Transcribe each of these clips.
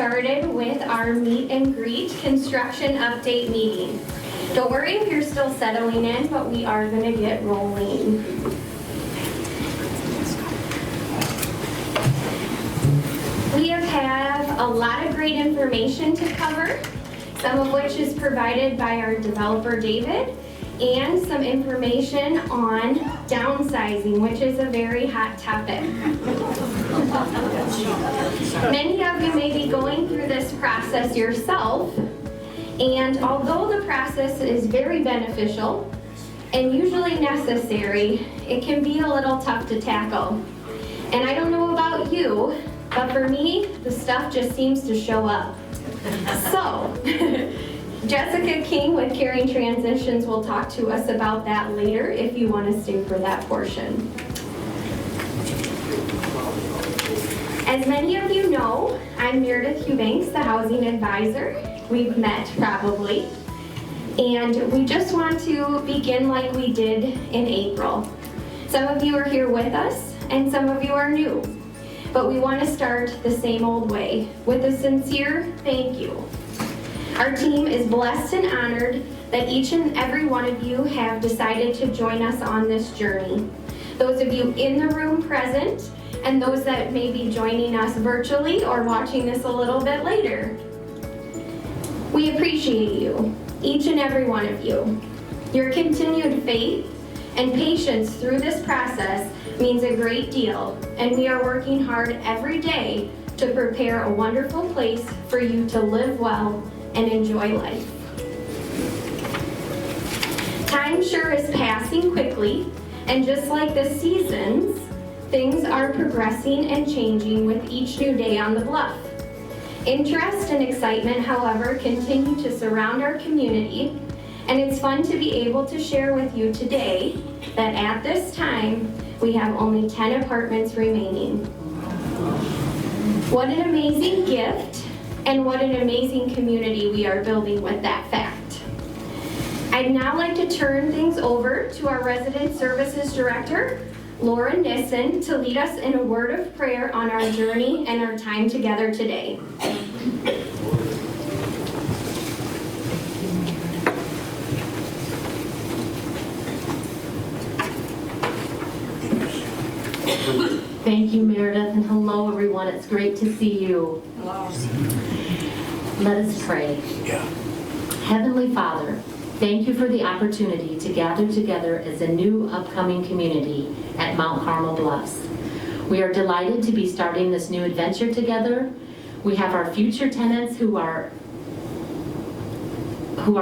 started with our meet and greet construction update meeting. Don't worry if you're still settling in, but we are going to get rolling. We have a lot of great information to cover, some of which is provided by our developer, David, and some information on downsizing, which is a very hot topic. Many of you may be going through this process yourself, and although the process is very beneficial and usually necessary, it can be a little tough to tackle. And I don't know about you, but for me, the stuff just seems to show up. So, Jessica King with Caring Transitions will talk to us about that later if you want to stay for that portion. As many of you know, I'm Meredith Eubanks, the housing advisor. We've met probably. And we just want to begin like we did in April. Some of you are here with us, and some of you are new. But we want to start the same old way, with a sincere thank you. Our team is blessed and honored that each and every one of you have decided to join us on this journey. Those of you in the room present, and those that may be joining us virtually or watching this a little bit later. We appreciate you, each and every one of you. Your continued faith and patience through this process means a great deal, and we are working hard every day to prepare a wonderful place for you to live well and enjoy life. Time sure is passing quickly, and just like the seasons, things are progressing and changing with each new day on the bluff. Interest and excitement, however, continue to surround our community, and it's fun to be able to share with you today that at this time, we have only 10 apartments remaining. What an amazing gift, and what an amazing community we are building with that fact. I'd now like to turn things over to our Resident Services Director, Laura Nissen, to lead us in a word of prayer on our journey and our time together today. Thank you, Meredith, and hello, everyone. It's great to see you. Hello. Let us pray. Yeah. Heavenly Father, thank you for the opportunity to gather together as a new upcoming community at Mount Carmel Bluffs. We are delighted to be starting this new adventure together. We have our future tenants who are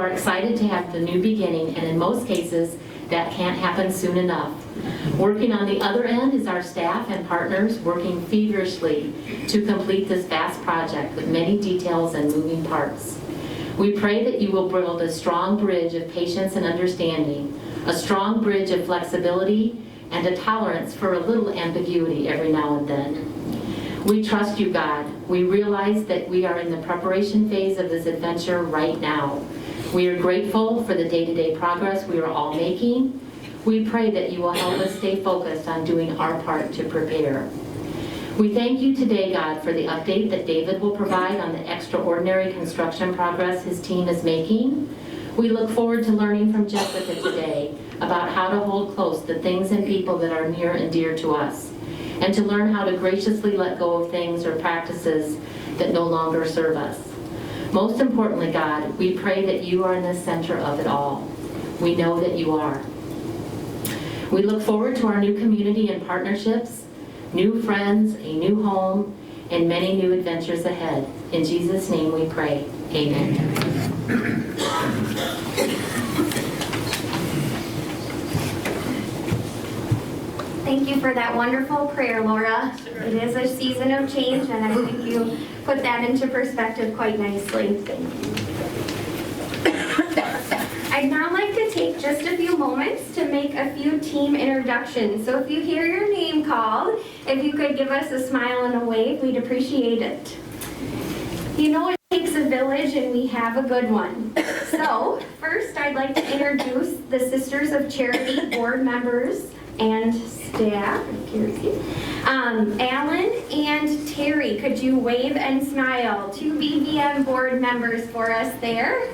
excited to have the new beginning, and in most cases, that can't happen soon enough. Working on the other end is our staff and partners working feverishly to complete this vast project with many details and moving parts. We pray that you will build a strong bridge of patience and understanding, a strong bridge of flexibility, and a tolerance for a little ambiguity every now and then. We trust you, God. We realize that we are in the preparation phase of this adventure right now. We are grateful for the day-to-day progress we are all making. We pray that you will help us stay focused on doing our part to prepare. We thank you today, God, for the update that David will provide on the extraordinary construction progress his team is making. We look forward to learning from Jessica today about how to hold close the things and people that are near and dear to us, and to learn how to graciously let go of things or practices that no longer serve us. Most importantly, God, we pray that you are in the center of it all. We know that you are. We look forward to our new community and partnerships, new friends, a new home, and many new adventures ahead. In Jesus' name we pray. Amen. Thank you for that wonderful prayer, Laura. It is a season of change, and I think you put that into perspective quite nicely. I'd now like to take just a few moments to make a few team introductions. So if you hear your name called, if you could give us a smile and a wave, we'd appreciate it. You know it takes a village, and we have a good one. So first, I'd like to introduce the Sisters of Charity board members and staff. Alan and Terry, could you wave and smile? 2 BVM board members for us there.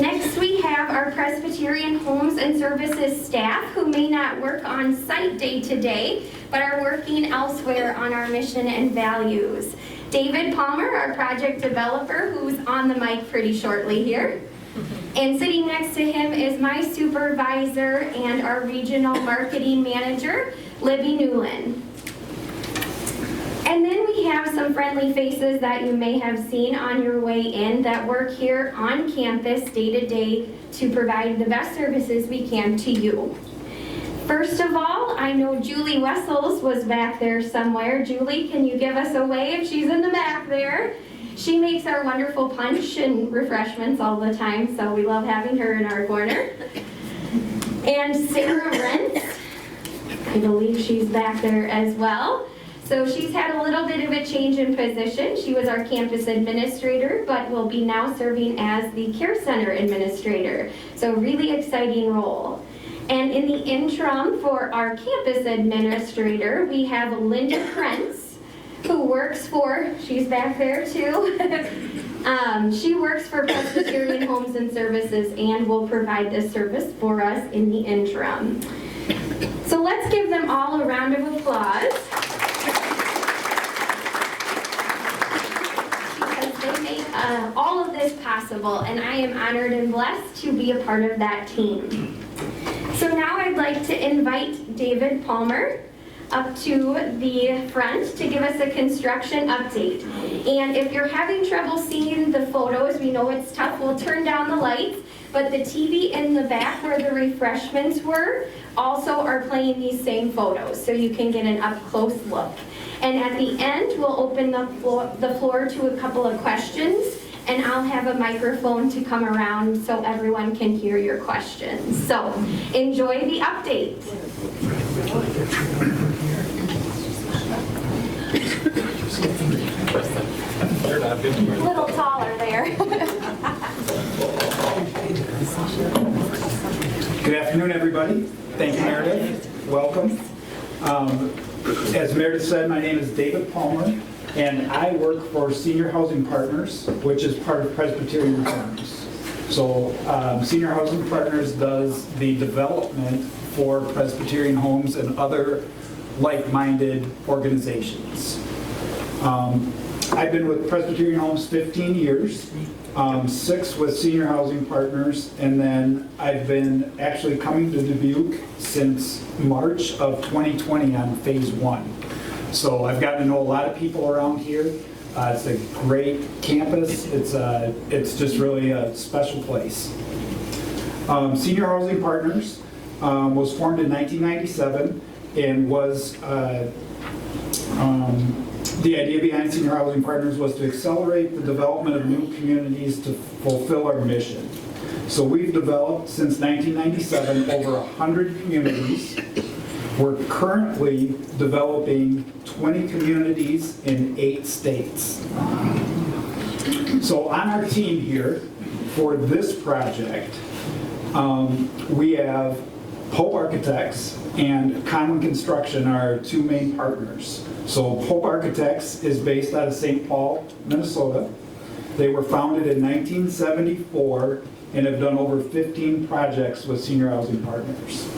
Next, we have our Presbyterian Homes and Services staff who may not work on site day to day, but are working elsewhere on our mission and values. David Palmer, our project developer, who's on the mic pretty shortly here. And sitting next to him is my supervisor and our regional marketing manager, Libby Newland. And then we have some friendly faces that you may have seen on your way in that work here on campus day to day to provide the best services we can to you. First of all, I know Julie Wessels was back there somewhere. Julie, can you give us a wave? She's in the back there. She makes our wonderful punch and refreshments all the time, so we love having her in our corner. And Sarah Rentz, I believe she's back there as well. So she's had a little bit of a change in position. She was our campus administrator, but will be now serving as the care center administrator. So really exciting role. And in the interim for our campus administrator, we have Linda Krentz, who works for, she's back there too. She works for Presbyterian Homes and Services and will provide this service for us in the interim. So let's give them all a round of applause. They make all of this possible, and I am honored and blessed to be a part of that team. So now I'd like to invite David Palmer up to the front to give us a construction update. And if you're having trouble seeing the photos, we know it's tough, we'll turn down the lights, but the TV in the back where the refreshments were also are playing these same photos, so you can get an up-close look. And at the end, we'll open the floor to a couple of questions, and I'll have a microphone to come around so everyone can hear your questions. So enjoy the update. A little taller there. Good afternoon, everybody. Thank you, Meredith. Welcome. As Meredith said, my name is David Palmer, and I work for Senior Housing Partners, which is part of Presbyterian Homes. So Senior Housing Partners does the development for Presbyterian Homes and other like-minded organizations. I've been with Presbyterian Homes 15 years, 6 with Senior Housing Partners, and then I've been actually coming to Dubuque since March of 2020 on phase 1. So I've gotten to know a lot of people around here. It's a great campus. It's just really a special place. Senior Housing Partners was formed in 1997 and was the idea behind Senior Housing Partners was to accelerate the development of new communities to fulfill our mission. So we've developed since 1997 over 100 communities. We're currently developing 20 communities in 8 states. So on our team here for this project, we have Hope Architects and Conlon Construction are our 2 main partners. So Hope Architects is based out of St. Paul, Minnesota. They were founded in 1974 and have done over 15 projects with Senior Housing Partners.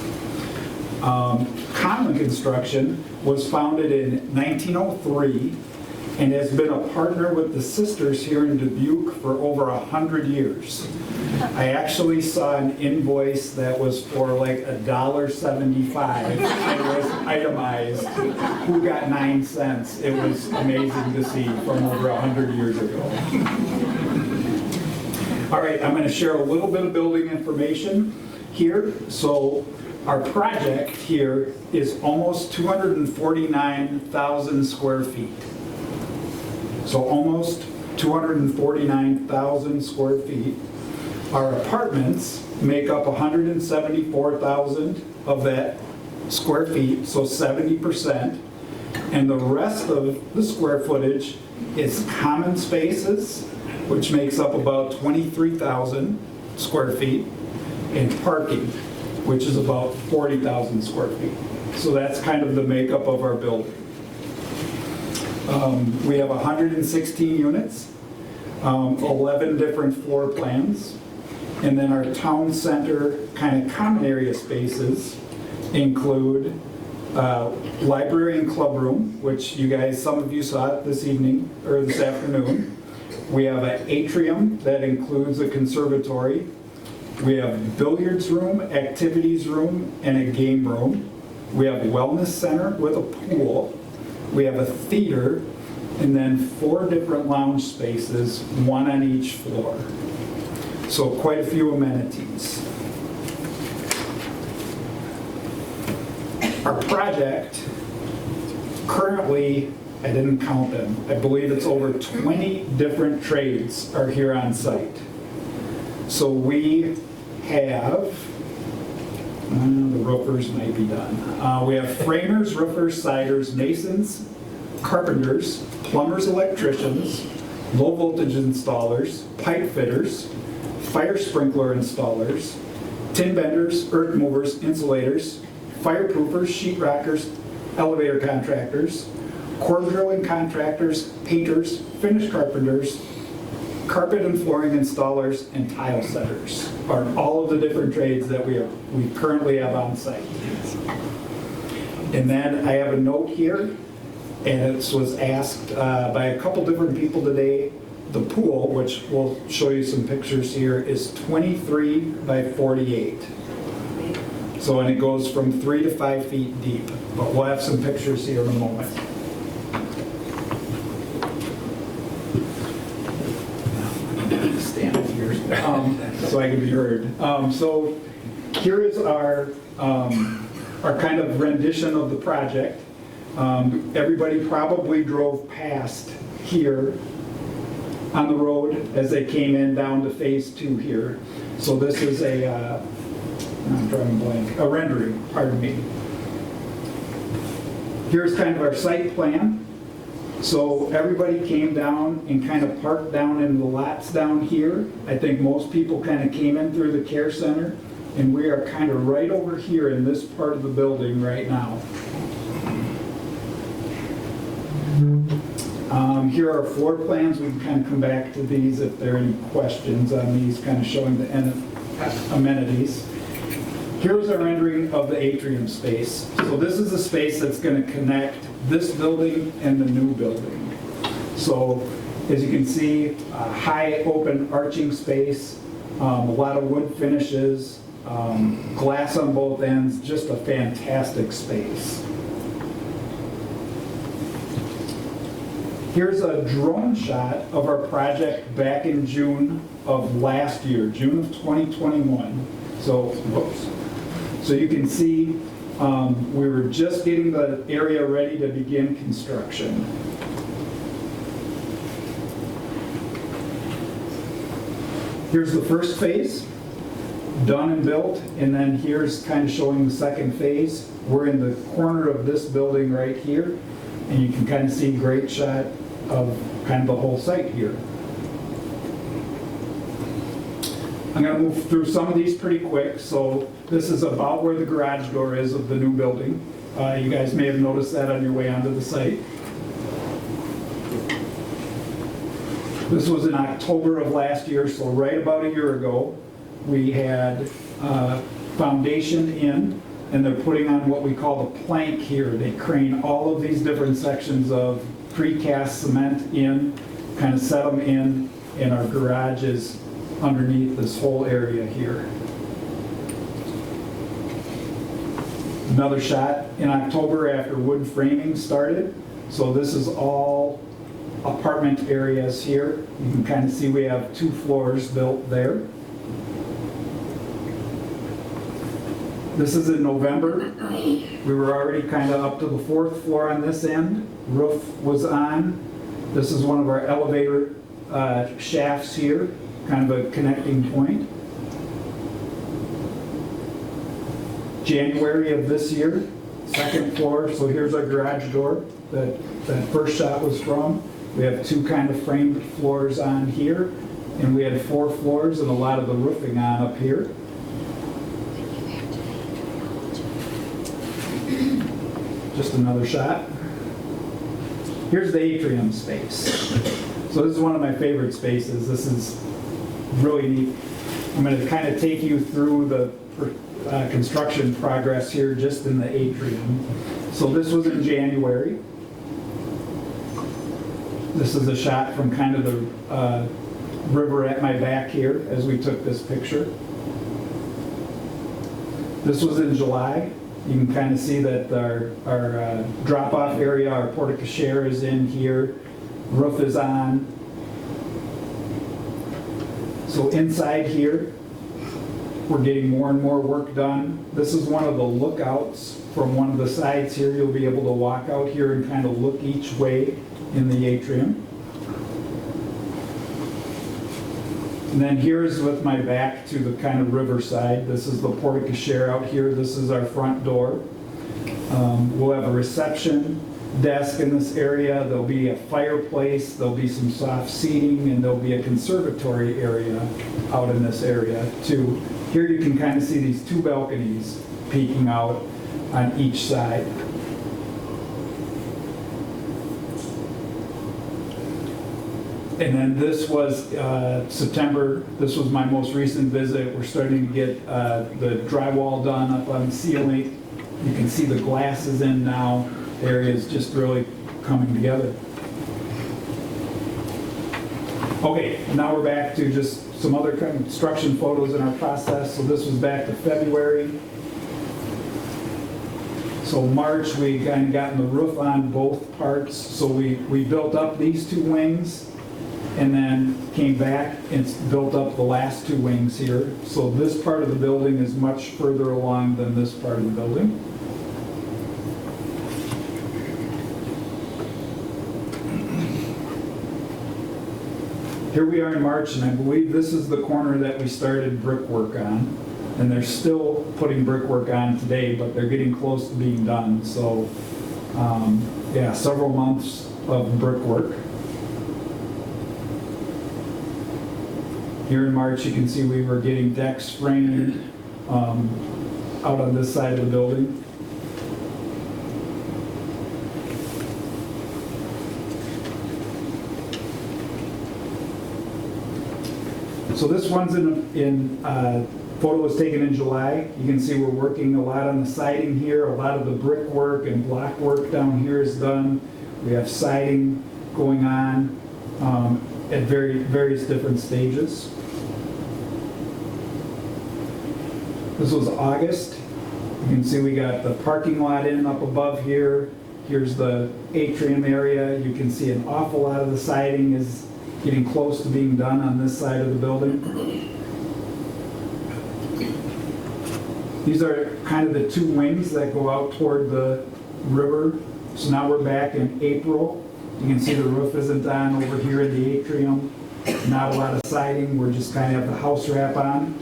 Conlon Construction was founded in 1903 and has been a partner with the sisters here in Dubuque for over 100 years. I actually saw an invoice that was for like $1.75 and it was itemized. Who got 9 cents? It was amazing to see from over 100 years ago. All right, I'm going to share a little bit of building information here. So our project here is almost 249,000 square feet. So almost 249,000 square feet. Our apartments make up 174,000 of that square feet, so 70%. And the rest of the square footage is common spaces, which makes up about 23,000 square feet. and parking, which is about 40,000 square feet. So that's kind of the makeup of our building. We have 116 units, 11 different floor plans, and then our town center kind of common area spaces include library and club room, which you guys, some of you saw it this evening or this afternoon. We have an atrium that includes a conservatory. We have billiards room, activities room, and a game room. We have a wellness center with a pool. We have a theater, and then 4 different lounge spaces, 1 on each floor. So quite a few amenities. Our project, currently, I didn't count them, I believe it's over 20 different trades are here on site. So we have, the roofers might be done. We have framers, roofers, siders, masons, carpenters, plumbers, electricians, low voltage installers, pipe fitters, fire sprinkler installers, tin benders, earth movers, insulators, fireproofers, sheetrockers, elevator contractors, core drilling contractors, painters, finish carpenters, carpet and flooring installers, and tile setters are all of the different trades that we currently have on site. And then I have a note here, and it was asked by a couple different people today. The pool, which we'll show you some pictures here, is 23 by 48. So, and it goes from 3 to 5 feet deep, but we'll have some pictures here in a moment. Stand here so I can be heard. So here is our kind of rendition of the project. Everybody probably drove past here on the road as they came in down to phase 2 here. So this is I'm drawing a blank, a rendering, pardon me. Here's kind of our site plan. So everybody came down and kind of parked down in the lots down here. I think most people kind of came in through the care center, and we are kind of right over here in this part of the building right now. Here are floor plans. We can kind of come back to these if there are any questions on these, kind of showing the amenities. Here's a rendering of the atrium space. So this is the space that's going to connect this building and the new building. So as you can see, a high open arching space, a lot of wood finishes, glass on both ends, just a fantastic space. Here's a drone shot of our project back in June of last year, June of 2021. So, whoops. So you can see we were just getting the area ready to begin construction. Here's the first phase, done and built, and then here's kind of showing the second phase. We're in the corner of this building right here, and you can kind of see a great shot of kind of the whole site here. I'm going to move through some of these pretty quick. So this is about where the garage door is of the new building. You guys may have noticed that on your way onto the site. This was in October of last year, so right about a year ago. We had foundation in, and they're putting on what we call the plank here. They crane all of these different sections of precast cement in, kind of set them in, and our garage is underneath this whole area here. Another shot in October after wood framing started. So this is all apartment areas here. You can kind of see we have 2 floors built there. This is in November. We were already kind of up to the 4th floor on this end. Roof was on. This is one of our elevator shafts here, kind of a connecting point. January of this year, 2nd floor. So here's our garage door that first shot was from. We have 2 kind of framed floors on here, and we had 4 floors and a lot of the roofing on up here. just another shot. Here's the atrium space. So this is one of my favorite spaces. This is really neat. I'm going to kind of take you through the construction progress here just in the atrium. So this was in January. This is a shot from kind of the river at my back here as we took this picture. This was in July. You can kind of see that our drop-off area, our porte-cochere is in here. Roof is on. So inside here, we're getting more and more work done. This is one of the lookouts from one of the sides here. You'll be able to walk out here and kind of look each way in the atrium. And then here's with my back to the kind of riverside. This is the porte-cochere out here. This is our front door. We'll have a reception desk in this area. There'll be a fireplace. There'll be some soft seating, and there'll be a conservatory area out in this area too. Here you can kind of see these two balconies peeking out on each side. And then this was September. This was my most recent visit. We're starting to get the drywall done up on the ceiling. You can see the glass is in now. The area is just really coming together. Okay, now we're back to just some other construction photos in our process. So this was back to February. So March, we kind of gotten the roof on both parts. So we built up these two wings and then came back and built up the last two wings here. So this part of the building is much further along than this part of the building. Here we are in March, and I believe this is the corner that we started brickwork on. And they're still putting brickwork on today, but they're getting close to being done. So, yeah, several months of brickwork. Here in March, you can see we were getting decks framed out on this side of the building. So this one's photo was taken in July. You can see we're working a lot on the siding here. A lot of the brickwork and block work down here is done. We have siding going on at various different stages. This was August. You can see we got the parking lot in up above here. Here's the atrium area. You can see an awful lot of the siding is getting close to being done on this side of the building. These are kind of the two wings that go out toward the river. So now we're back in April. You can see the roof isn't on over here in the atrium. Not a lot of siding. We're just kind of have the house wrap on.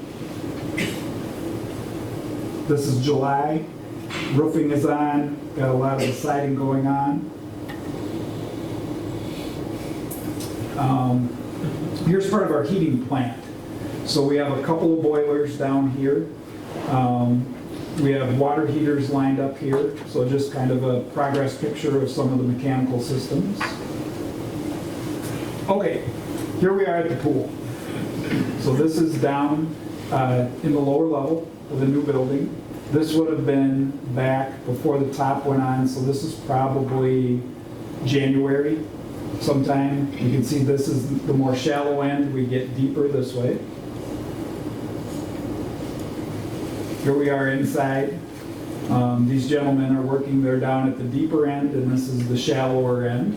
This is July. Roofing is on. Got a lot of the siding going on. Here's part of our heating plant. So we have a couple of boilers down here. We have water heaters lined up here. So just kind of a progress picture of some of the mechanical systems. Okay, here we are at the pool. So this is down in the lower level of the new building. This would have been back before the top went on. So this is probably January. Sometime. You can see this is the more shallow end. We get deeper this way. Here we are inside. These gentlemen are working. They're down at the deeper end, and this is the shallower end.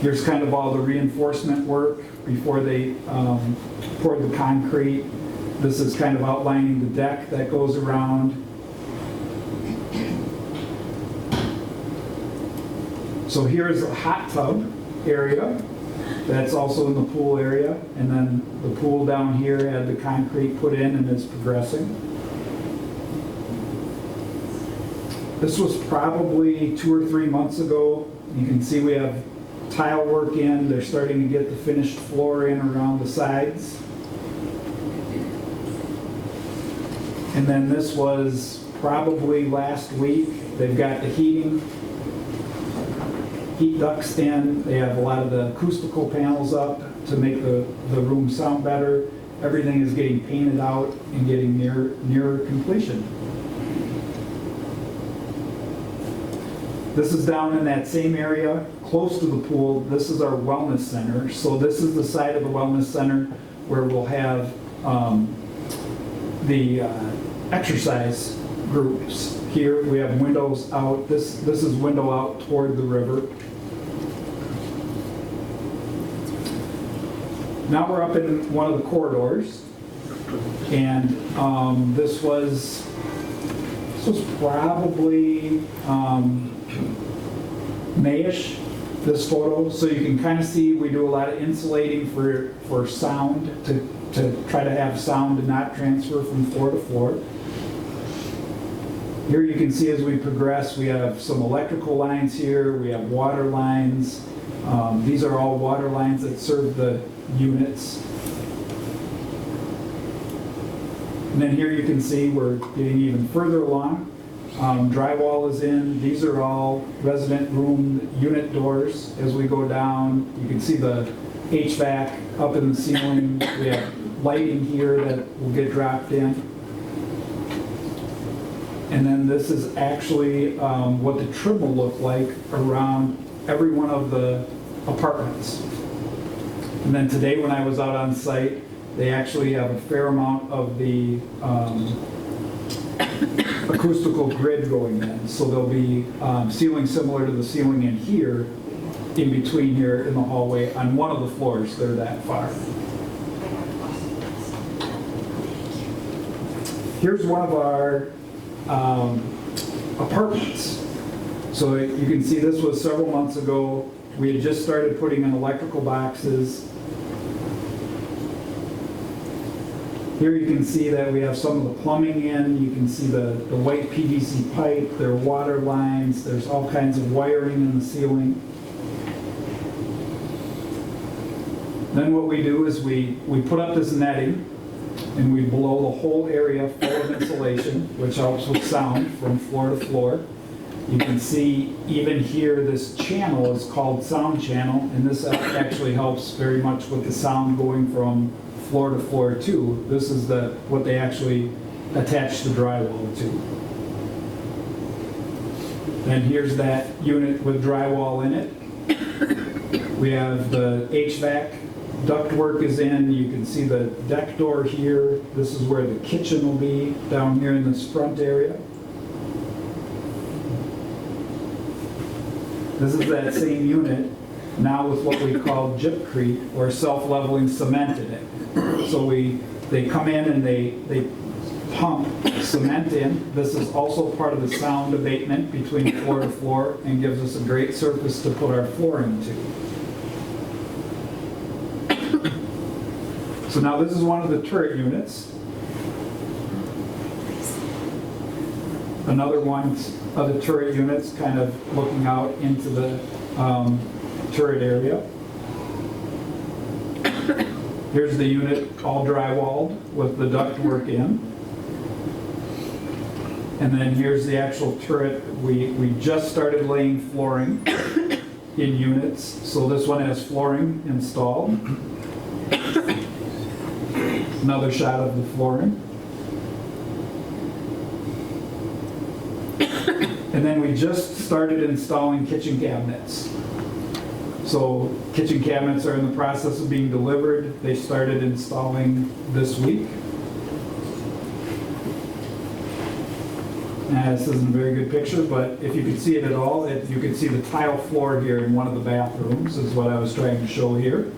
Here's kind of all the reinforcement work before they poured the concrete. This is kind of outlining the deck that goes around. So here's a hot tub area that's also in the pool area, and then the pool down here had the concrete put in and is progressing. This was probably 2 or 3 months ago. You can see we have tile work in. They're starting to get the finished floor in around the sides. And then this was probably last week. They've got the heat ducts in. They have a lot of the acoustical panels up to make the room sound better. Everything is getting painted out and getting near completion. This is down in that same area, close to the pool. This is our wellness center. So this is the side of the wellness center where we'll have the exercise groups. Here we have windows out. This is window out toward the river. Now we're up in one of the corridors, and this was probably Mayish, this photo. So you can kind of see we do a lot of insulating for sound to try to have sound and not transfer from floor to floor. Here you can see as we progress, we have some electrical lines here, we have water lines. These are all water lines that serve the units. And then here you can see we're getting even further along. Drywall is in. These are all resident room unit doors. As we go down, you can see the HVAC up in the ceiling. We have lighting here that will get dropped in. And then this is actually what the trim will look like around every one of the apartments. And then today when I was out on site, they actually have a fair amount of the acoustical grid going in. So there'll be ceiling similar to the ceiling in here, in between here in the hallway on one of the floors. They're that far. Here's one of our apartments. So you can see this was several months ago. We had just started putting in electrical boxes. Here you can see that we have some of the plumbing in. You can see the white PVC pipe. There are water lines. There's all kinds of wiring in the ceiling. Then what we do is we put up this netting and we blow the whole area full of insulation, which helps with sound from floor to floor. You can see even here this channel is called sound channel, and this actually helps very much with the sound going from floor to floor too. This is what they actually attach the drywall to. And here's that unit with drywall in it. We have the HVAC ductwork is in. You can see the deck door here. This is where the kitchen will be down here in this front area. This is that same unit now with what we call gypcrete, or self-leveling cement in it. So they come in and they pump cement in. This is also part of the sound abatement between floor to floor and gives us a great surface to put our flooring to. So now this is one of the turret units. Another one of the turret units kind of looking out into the turret area. Here's the unit all drywalled with the ductwork in. And then here's the actual turret. We just started laying flooring in units. So this one has flooring installed. Another shot of the flooring. And then we just started installing kitchen cabinets. So kitchen cabinets are in the process of being delivered. They started installing this week. This isn't a very good picture, but if you could see it at all, you could see the tile floor here in one of the bathrooms is what I was trying to show here.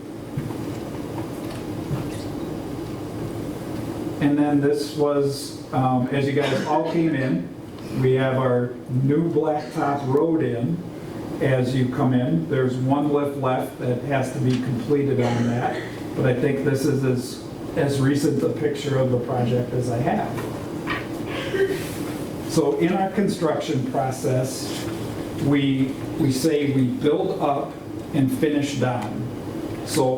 And then this was, as you guys all came in, we have our new blacktop road in. As you come in, there's one lift left that has to be completed on that, but I think this is as recent a picture of the project as I have. So in our construction process, we say we build up and finish down. So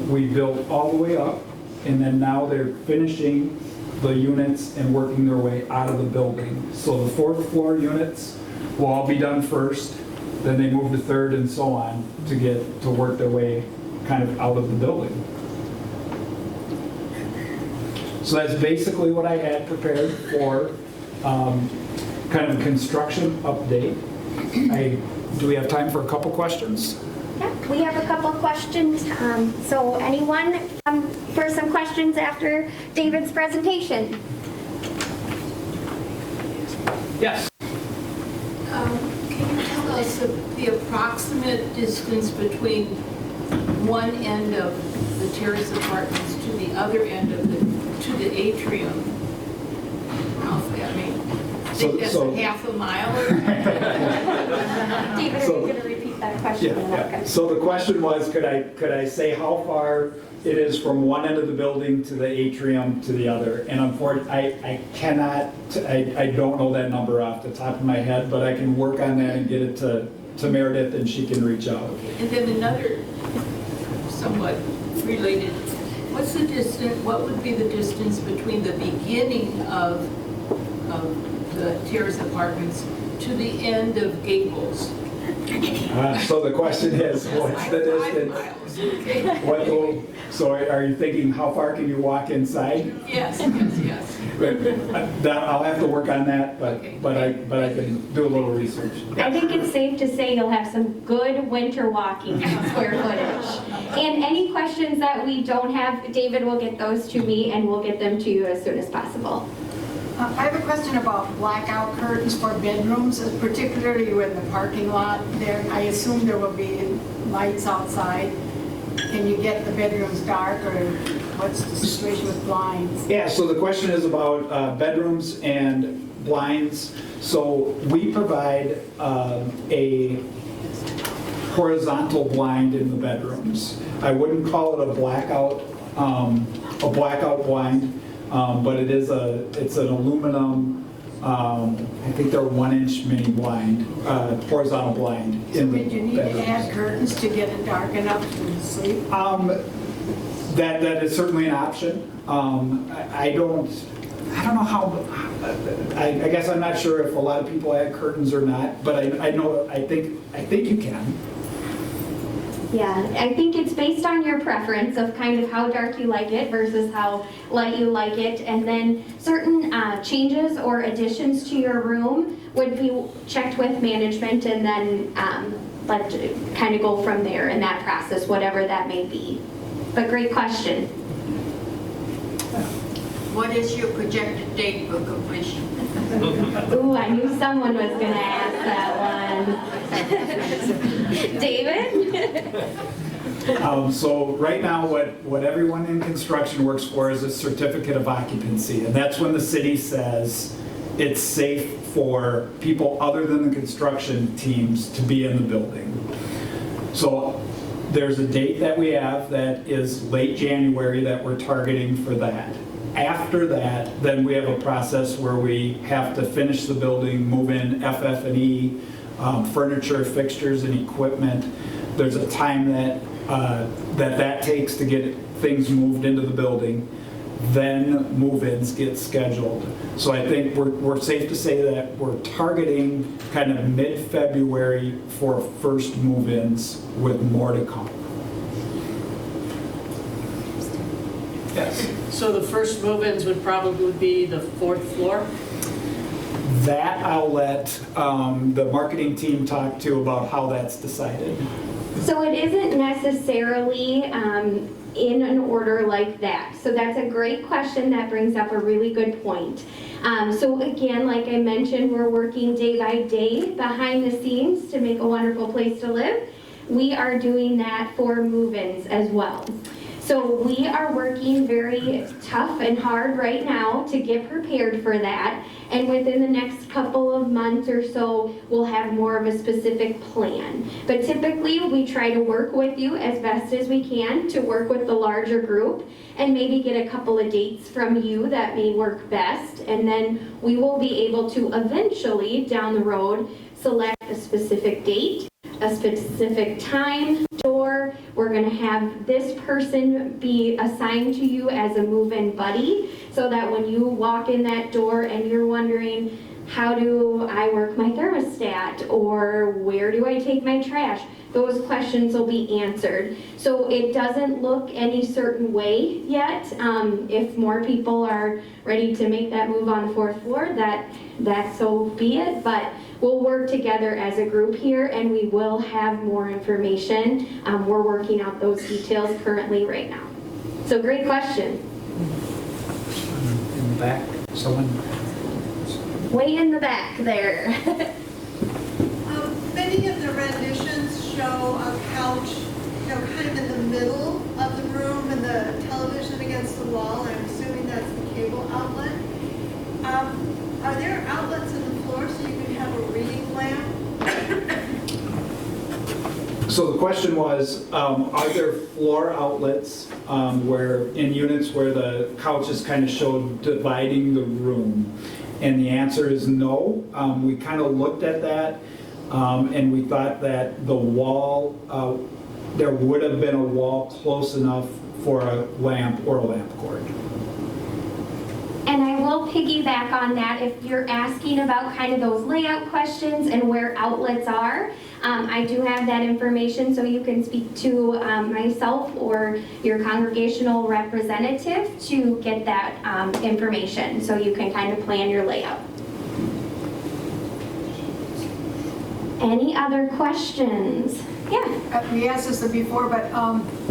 we built all the way up, and then now they're finishing the units and working their way out of the building. So the 4th floor units will all be done first, then they move to 3rd and so on to get to work their way kind of out of the building. So that's basically what I had prepared for kind of a construction update. Do we have time for a couple questions? Yeah, we have a couple questions. So anyone for some questions after David's presentation? Yes. Can you tell us the approximate distance between one end of the terrace apartments to the other end of to the atrium? How's that mean? I think that's So- a half a mile or? David, are you going to repeat that question? Yeah. So the question was, could I say how far it is from one end of the building to the atrium to the other? And unfortunately, I cannot, I don't know that number off the top of my head, but I can work on that and get it to Meredith and she can reach out. And then another somewhat related, what's the distance, what would be the distance between the beginning of the terrace apartments to the end of Gables? So the question is, what's the 5 distance? miles, okay? So are you thinking, how far can you walk inside? Yes. I'll have to work on that, but I can do a little research. I think it's safe to say you'll have some good winter walking square footage. And any questions that we don't have, David will get those to me and we'll get them to you as soon as possible. I have a question about blackout curtains for bedrooms, particularly in the parking lot there. I assume there will be lights outside. Can you get the bedrooms dark, or what's the situation with blinds? Yeah, so the question is about bedrooms and blinds. So we provide a horizontal blind in the bedrooms. I wouldn't call it a blackout blind. But it's an aluminum, I think they're 1-inch mini blind, horizontal blind So in the would you need to bedrooms. add curtains to get it dark enough to sleep? That is certainly an option. I don't know how, I guess I'm not sure if a lot of people add curtains or not, but I think you can. Yeah, I think it's based on your preference of kind of how dark you like it versus how light you like it. And then certain changes or additions to your room would be checked with management and then let kind of go from there in that process, whatever that may be. But great question. What is your projected date for completion? Ooh, I knew someone was going to ask that one. David? So right now, what everyone in construction works for is a certificate of occupancy. And that's when the city says it's safe for people other than the construction teams to be in the building. So there's a date that we have that is late January that we're targeting for that. After that, then we have a process where we have to finish the building, move in FF&E, furniture, fixtures, and equipment. There's a time that takes to get things moved into the building. Then move-ins get scheduled. So I think we're safe to say that we're targeting kind of mid-February for first move-ins with more to come. Yes. So the first move-ins would probably be the 4th floor? That I'll let the marketing team talk to about how that's decided. So it isn't necessarily in an order like that. So that's a great question that brings up a really good point. So again, like I mentioned, we're working day by day behind the scenes to make a wonderful place to live. We are doing that for move-ins as well. So we are working very tough and hard right now to get prepared for that. And within the next couple of months or so, we'll have more of a specific plan. But typically, we try to work with you as best as we can to work with the larger group and maybe get a couple of dates from you that may work best. And then we will be able to eventually, down the road, select a specific date, a specific time, door, door. We're gonna have this person be assigned to you as a move-in buddy, so that when you walk in that door and you're wondering, how do I work my thermostat, or where do I take my trash? Those questions will be answered. So it doesn't look any certain way yet. If more people are ready to make that move on the 4th floor, that so be it. But we'll work together as a group here, and we will have more information. We're working out those details currently right now. So great question. In the back, someone. Way in the back there. Many of the renditions show a couch, kind of in the middle of the room and the television against the wall. I'm assuming that's the cable outlet. Are there outlets in the floor so you can have a reading lamp? So the question was, are there floor outlets where in units where the couches kind of show dividing the room? And the answer is no. We kind of looked at that. And we thought that the wall, there would have been a wall close enough for a lamp or a lamp cord. And I will piggyback on that if you're asking about kind of those layout questions and where outlets are. I do have that information, so you can speak to myself or your congregational representative to get that information, so you can kind of plan your layout. Any other questions? Yeah. We asked this before, but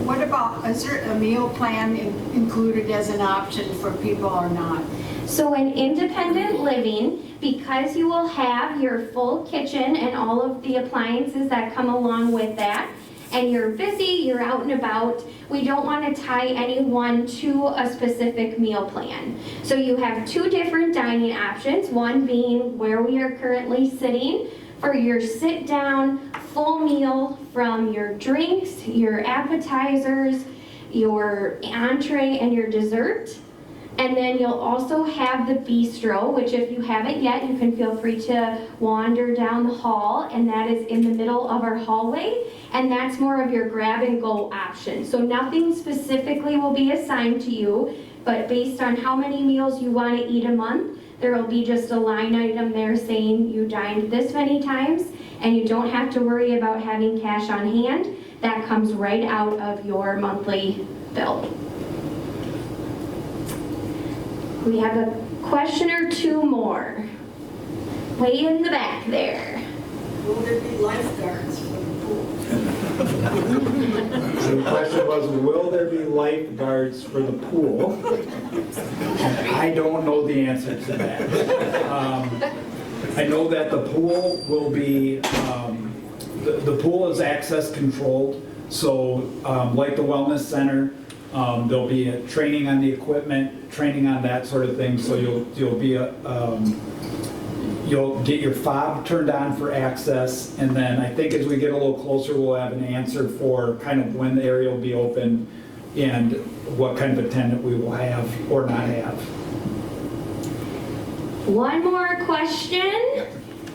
what about, is there a meal plan included as an option for people or not? So in independent living, because you will have your full kitchen and all of the appliances that come along with that, and you're busy, you're out and about, we don't want to tie anyone to a specific meal plan. So you have 2 different dining options, one being where we are currently sitting, for your sit-down full meal from your drinks, your appetizers, your entree, and your dessert. And then you'll also have the bistro, which if you haven't yet, you can feel free to wander down the hall, and that is in the middle of our hallway, and that's more of your grab-and-go option. So nothing specifically will be assigned to you, but based on how many meals you want to eat a month, there will be just a line item there saying you dined this many times, and you don't have to worry about having cash on hand. That comes right out of your monthly bill. We have a question or 2 more. Way in the back there. Will there be lifeguards for the pool? So the question was, will there be lifeguards for the pool? I don't know the answer to that. I know that the pool will be, the pool is access controlled, so like the wellness center, there'll be a training on the equipment, training on that sort of thing, so you'll get your fob turned on for access, and then I think as we get a little closer, we'll have an answer for kind of when the area will be open and what kind of attendant we will have or not have. One more question.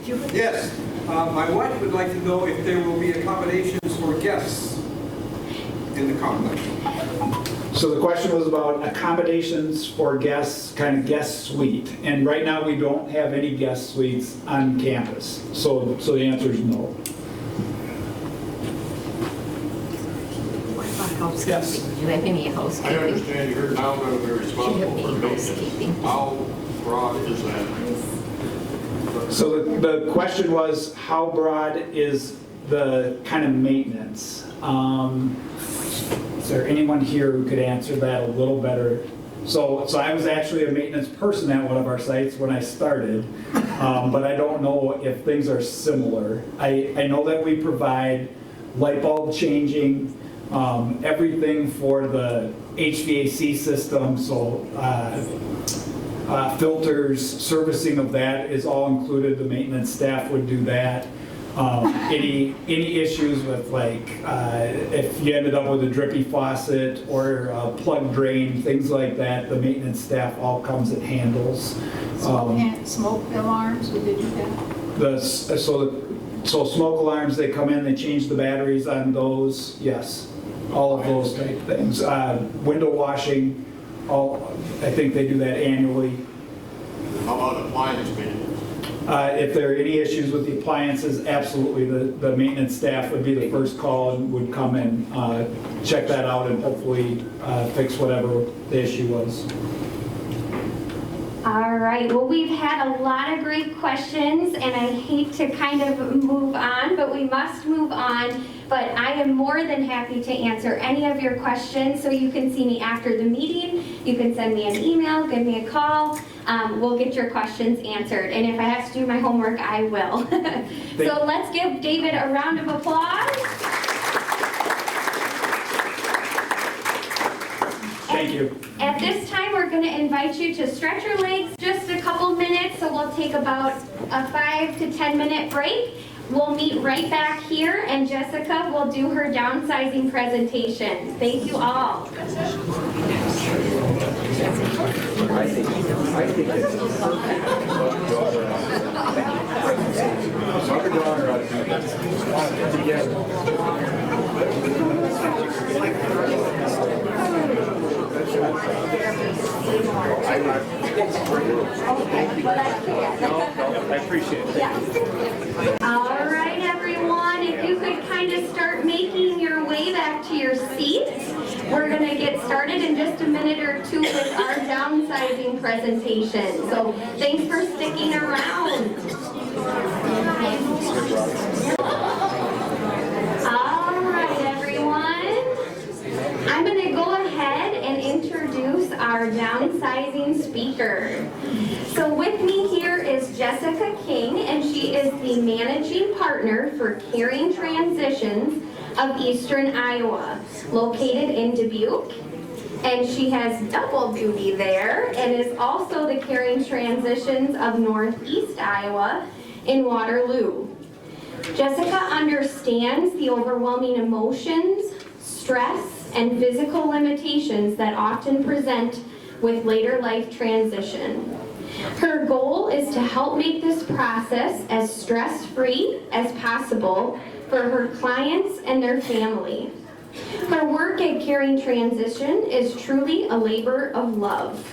Yes, my wife would like to know if there will be accommodations for guests in the complex. So the question was about accommodations for guests, kind of guest suite. And right now we don't have any guest suites on campus. So the answer is no. What about housekeeping? Yes. Do you have any I housekeeping? understand you're now going to be responsible for maintenance. How broad is that? So the question was, how broad is the kind of maintenance? Is there anyone here who could answer that a little better? So I was actually a maintenance person at one of our sites when I started, but I don't know if things are similar. I know that we provide light bulb changing, everything for the HVAC system, so filters, servicing of that is all included. The maintenance staff would do that. Any issues with if you ended up with a drippy faucet or a plug drain, things like that, the maintenance staff all comes and handles. Smoke alarms, would they do that? So smoke alarms, they come in, they change the batteries on those, yes, all of those type things. Window washing, I think they do that annually. How about appliance maintenance? If there are any issues with the appliances, absolutely, the maintenance staff would be the first call and would come and check that out and hopefully fix whatever the issue was. All right, well, we've had a lot of great questions, and I hate to kind of move on, but we must move on. But I am more than happy to answer any of your questions, so you can see me after the meeting. You can send me an email, give me a call. We'll get your questions answered, and if I have to do my homework, I will. So let's give David a round of applause. Thank you. At this time, we're going to invite you to stretch your legs just a couple minutes, so we'll take about a 5 to 10 minute break. We'll meet right back here, and Jessica will do her downsizing presentation. Thank you all. I appreciate it. All right, everyone, if you could kind of start making your way back to your seats. We're going to get started in just a minute or two with our downsizing presentation. So thanks for sticking around. All right, everyone. I'm going to go ahead and introduce our downsizing speaker. So with me here is Jessica King, and she is the managing partner for Caring Transitions of Eastern Iowa, located in Dubuque. And she has double duty there and is also the Caring Transitions of Northeast Iowa in Waterloo. Jessica understands the overwhelming emotions, stress, and physical limitations that often present with later life transition. Her goal is to help make this process as stress-free as possible for her clients and their family. Her work at Caring Transition is truly a labor of love.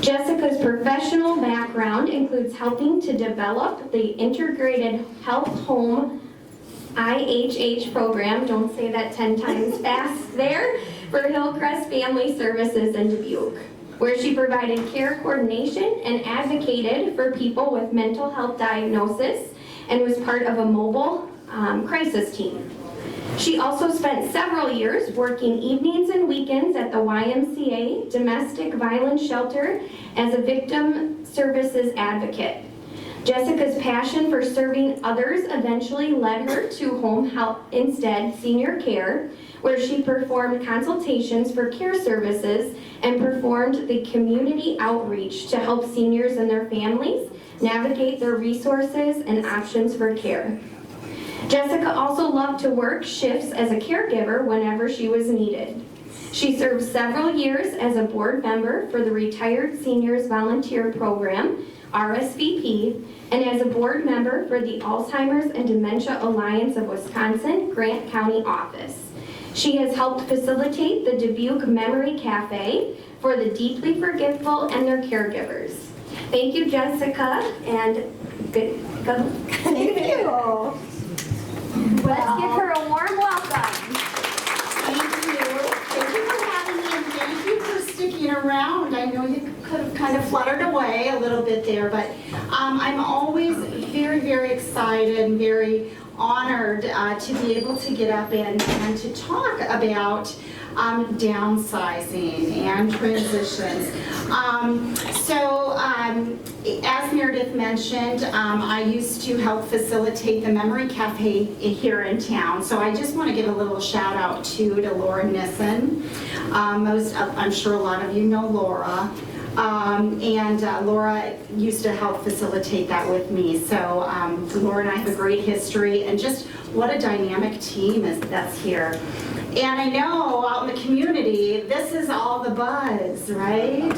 Jessica's professional background includes helping to develop the Integrated Health Home IHH program, don't say that 10 times fast there, for Hillcrest Family Services in Dubuque, where she provided care coordination and advocated for people with mental health diagnosis and was part of a mobile crisis team. She also spent several years working evenings and weekends at the YMCA Domestic Violence Shelter as a victim services advocate. Jessica's passion for serving others eventually led her to Home Health Instead Senior Care, where she performed consultations for care services and performed the community outreach to help seniors and their families navigate their resources and options for care. Jessica also loved to work shifts as a caregiver whenever she was needed. She served several years as a board member for the Retired Seniors Volunteer Program, RSVP, and as a board member for the Alzheimer's and Dementia Alliance of Wisconsin Grant County office. She has helped facilitate the Dubuque Memory Cafe for the deeply forgetful and their caregivers. Thank you, Jessica, and good go. Thank you. Let's give her a warm welcome. Thank you. Thank you for having me, and thank you for sticking around. I know you could have kind of fluttered away a little bit there, but I'm always very, very excited and very honored to be able to get up and to talk about downsizing and transitions. As Meredith mentioned, I used to help facilitate the Memory Cafe here in town. So I just want to give a little shout out to Laura Nissen. I'm sure a lot of you know Laura. Laura used to help facilitate that with me. So Laura and I have a great history, and just what a dynamic team that's here. And I know out in the community, this is all the buzz, right?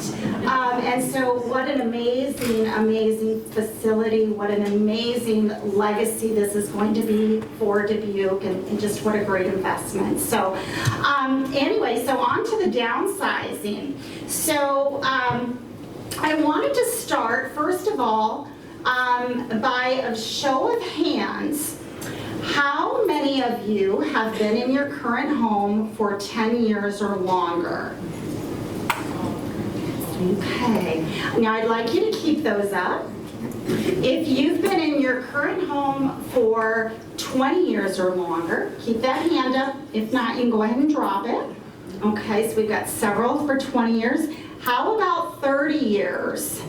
And so what an amazing, amazing facility, what an amazing legacy this is going to be for Dubuque, and just what a great investment. So anyway, so on to the downsizing. So I wanted to start, first of all, by a show of hands. How many of you have been in your current home for 10 years or longer? Okay, now I'd like you to keep those up. If you've been in your current home for 20 years or longer, keep that hand up. If not, you can go ahead and drop it. Okay, so we've got several for 20 years. How about 30 years?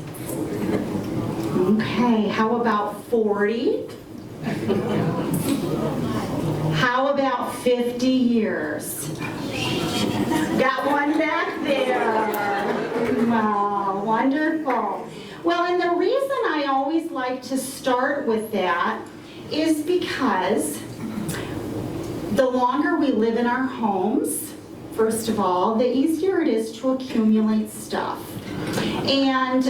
Okay, how about 40? How about 50 years? Got one back there. Wow, wonderful. Well, and the reason I always like to start with that is because the longer we live in our homes, first of all, the easier it is to accumulate stuff. And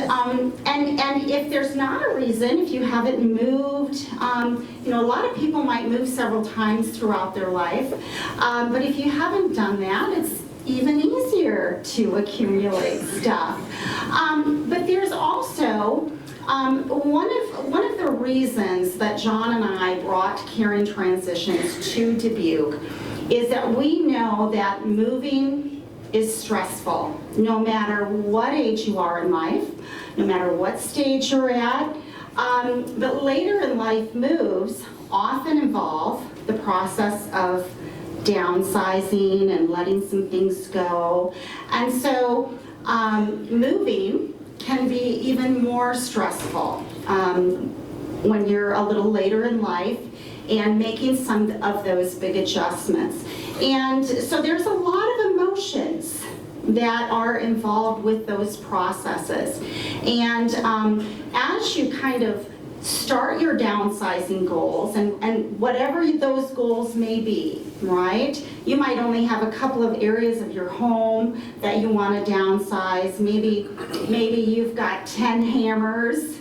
if there's not a reason, if you haven't moved, you know, a lot of people might move several times throughout their life, but if you haven't done that, it's even easier to accumulate stuff. But there's also one of the reasons that John and I brought Caring Transitions to Dubuque is that we know that moving is stressful, no matter what age you are in life, no matter what stage you're at. But later in life moves often involve the process of downsizing and letting some things go. And so moving can be even more stressful when you're a little later in life and making some of those big adjustments. And so there's a lot of emotions that are involved with those processes. And as you kind of start your downsizing goals, and whatever those goals may be, right? You might only have a couple of areas of your home that you want to downsize. Maybe you've got 10 hammers.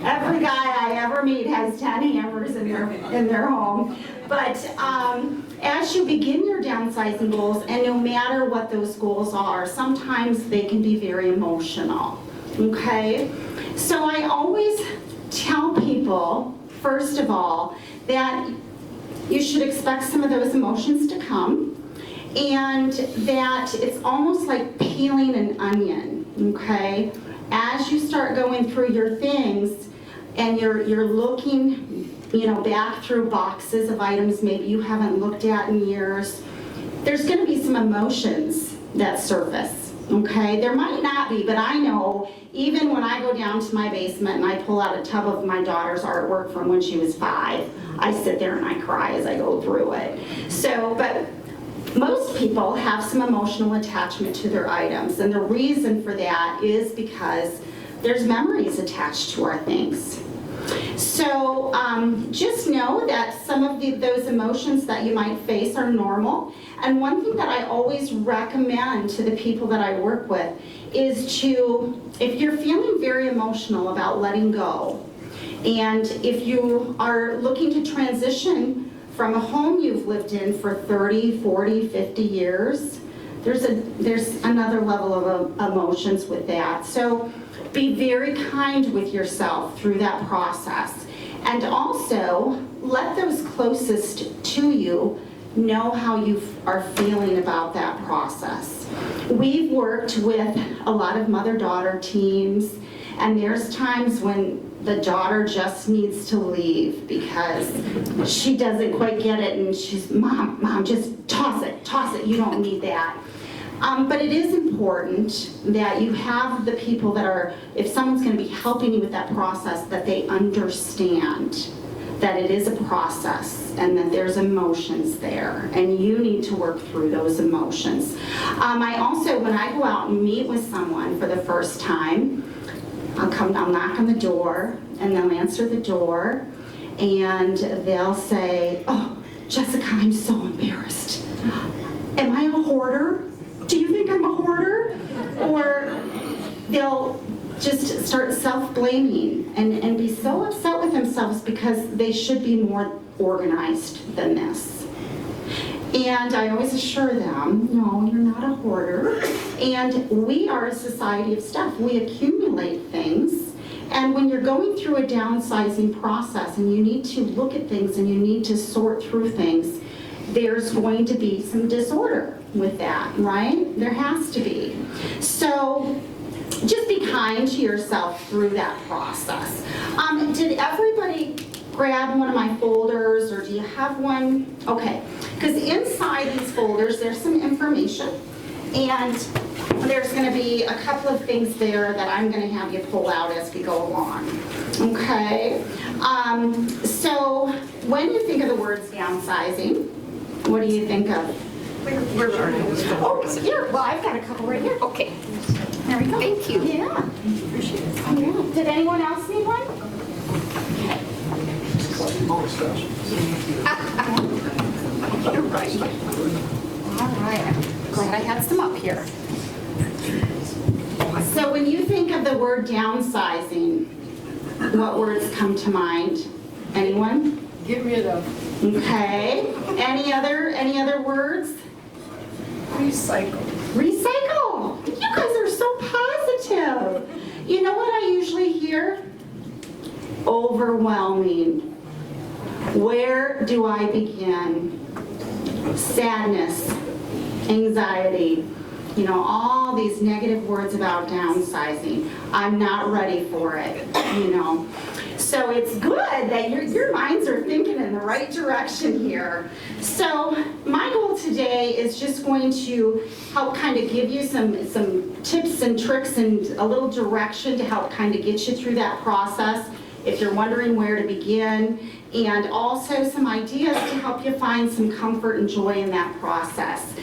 Every guy I ever meet has 10 hammers in their home. But as you begin your downsizing goals, and no matter what those goals are, sometimes they can be very emotional, okay? So I always tell people, first of all, that you should expect some of those emotions to come, and that it's almost like peeling an onion, okay? As you start going through your things and you're looking, you know, back through boxes of items maybe you haven't looked at in years, there's going to be some emotions that surface, okay? There might not be, but I know even when I go down to my basement and I pull out a tub of my daughter's artwork from when she was 5, I sit there and I cry as I go through it. So, but most people have some emotional attachment to their items, and the reason for that is because there's memories attached to our things. So just know that some of those emotions that you might face are normal. And one thing that I always recommend to the people that I work with is to, if you're feeling very emotional about letting go, and if you are looking to transition from a home you've lived in for 30, 40, 50 years, there's another level of emotions with that. So be very kind with yourself through that process. And also, let those closest to you know how you are feeling about that process. We've worked with a lot of mother-daughter teams, and there's times when the daughter just needs to leave because she doesn't quite get it, and she's, Mom, just toss it, you don't need that. But it is important that you have the people that are, if someone's going to be helping you with that process, that they understand that it is a process and that there's emotions there, and you need to work through those emotions. I also, when I go out and meet with someone for the first time, I'll knock on the door, and they'll answer the door, and they'll say, "Oh, Jessica, I'm so embarrassed. Am I a hoarder? Do you think I'm a hoarder? Or they'll just start self-blaming and be so upset with themselves because they should be more organized than this. And I always assure them, no, you're not a hoarder. And we are a society of stuff. We accumulate things. And when you're going through a downsizing process and you need to look at things and you need to sort through things, there's going to be some disorder with that, right? There has to be. So just be kind to yourself through that process. Did everybody grab one of my folders, or do you have one? Okay, because inside these folders there's some information, and there's going to be a couple of things there that I'm going to have you pull out as we go along. Okay, so when you think of the words downsizing, what do you think of? Oh, here, well, I've got a couple right here. Okay. There we go. Thank you. Yeah. Appreciate it. Yeah. Did anyone else need one? You're right. All right. I'm glad I had some up here. So when you think of the word downsizing, what words come to mind? Anyone? Get rid of. Okay. Any other words? Recycle. Recycle. You guys are so positive. You know what I usually hear? Overwhelming. Where do I begin? Sadness, anxiety, you know, all these negative words about downsizing. I'm not ready for it, you know. So it's good that your minds are thinking in the right direction here. So my goal today is just going to help kind of give you some tips and tricks and a little direction to help kind of get you through that process if you're wondering where to begin, and also some ideas to help you find some comfort and joy in that process.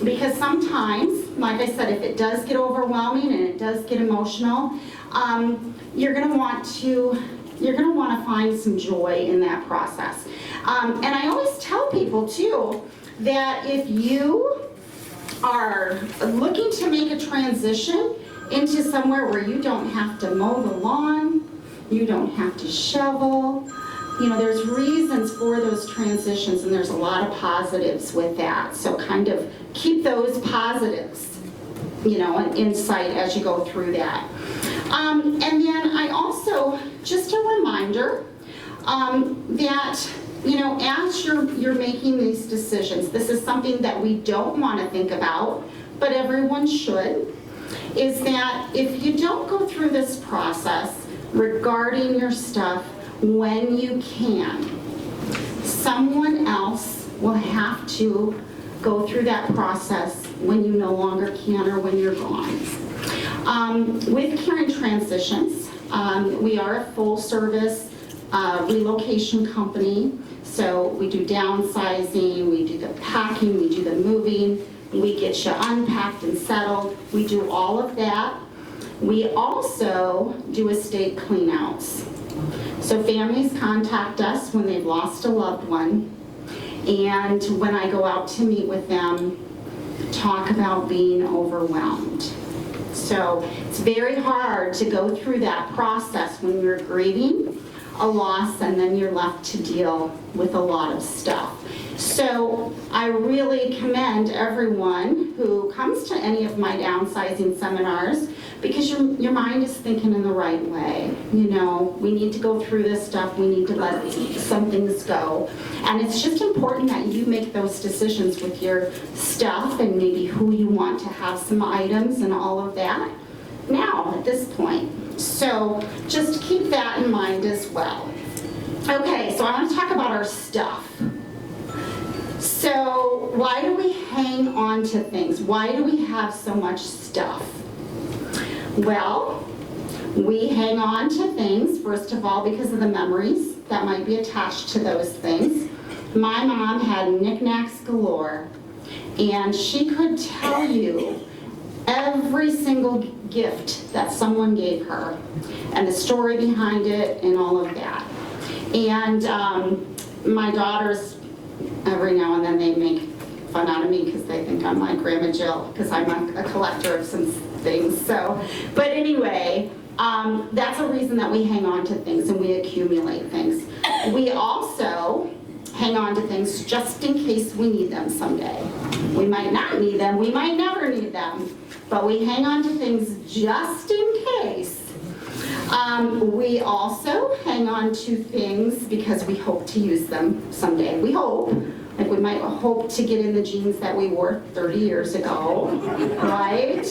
Because sometimes, like I said, if it does get overwhelming and it does get emotional, you're going to want to find some joy in that process. And I always tell people too that if you are looking to make a transition into somewhere where you don't have to mow the lawn, you don't have to shovel, you know, there's reasons for those transitions, and there's a lot of positives with that. So kind of keep those positives, you know, in sight as you go through that. And then I also, just a reminder that, you know, as you're making these decisions, this is something that we don't want to think about, but everyone should, is that if you don't go through this process regarding your stuff when you can, someone else will have to go through that process when you no longer can or when you're gone. With Caring Transitions, we are a full-service relocation company. So we do downsizing, we do the packing, we do the moving, we get you unpacked and settled. We do all of that. We also do estate cleanouts. So families contact us when they've lost a loved one, and when I go out to meet with them, talk about being overwhelmed. So it's very hard to go through that process when you're grieving a loss and then you're left to deal with a lot of stuff. So I really commend everyone who comes to any of my downsizing seminars, because your mind is thinking in the right way. You know, we need to go through this stuff, we need to let some things go. And it's just important that you make those decisions with your stuff and maybe who you want to have some items and all of that now at this point. So just keep that in mind as well. Okay, so I want to talk about our stuff. So why do we hang on to things? Why do we have so much stuff? Well, we hang on to things, first of all, because of the memories that might be attached to those things. My mom had knickknacks galore, and she could tell you every single gift that someone gave her, and the story behind it, and all of that. And my daughters every now and then they make fun out of me because they think I'm like Grandma Jill because I'm a collector of some things. So, but anyway, that's a reason that we hang on to things and we accumulate things. We also hang on to things just in case we need them someday. We might not need them, we might never need them, but we hang on to things just in case. We also hang on to things because we hope to use them someday. We hope. Like we might hope to get in the jeans that we wore 30 years ago, right?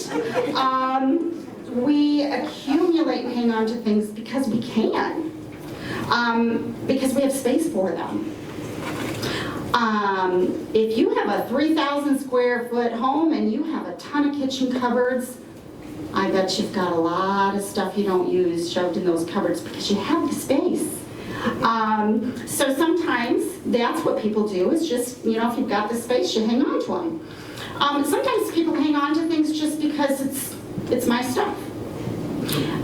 We accumulate and hang on to things because we can, because we have space for them. If you have a 3,000 square foot home and you have a ton of kitchen cupboards, I bet you've got a lot of stuff you don't use shoved in those cupboards because you have the space. So sometimes that's what people do is just, you know, if you've got the space, you hang on to them. Sometimes people hang on to things just because it's my stuff.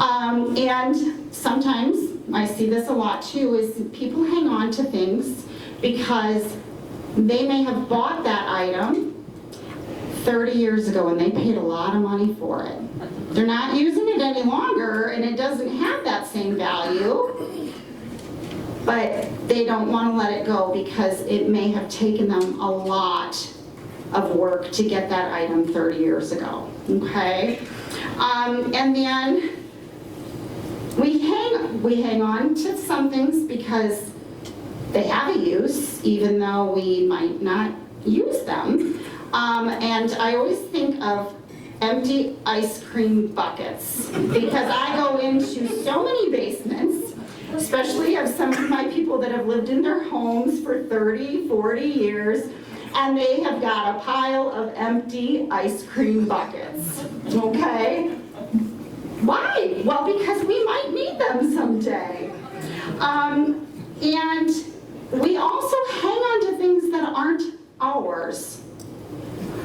And sometimes, I see this a lot too, is people hang on to things because they may have bought that item 30 years ago and they paid a lot of money for it. They're not using it any longer and it doesn't have that same value, but they don't want to let it go because it may have taken them a lot of work to get that item 30 years ago, okay? And then we hang on to some things because they have a use, even though we might not use them. And I always think of empty ice cream buckets because I go into so many basements, especially of some of my people that have lived in their homes for 30, 40 years, and they have got a pile of empty ice cream buckets, okay? Why? Well, because we might need them someday. And we also hang on to things that aren't ours.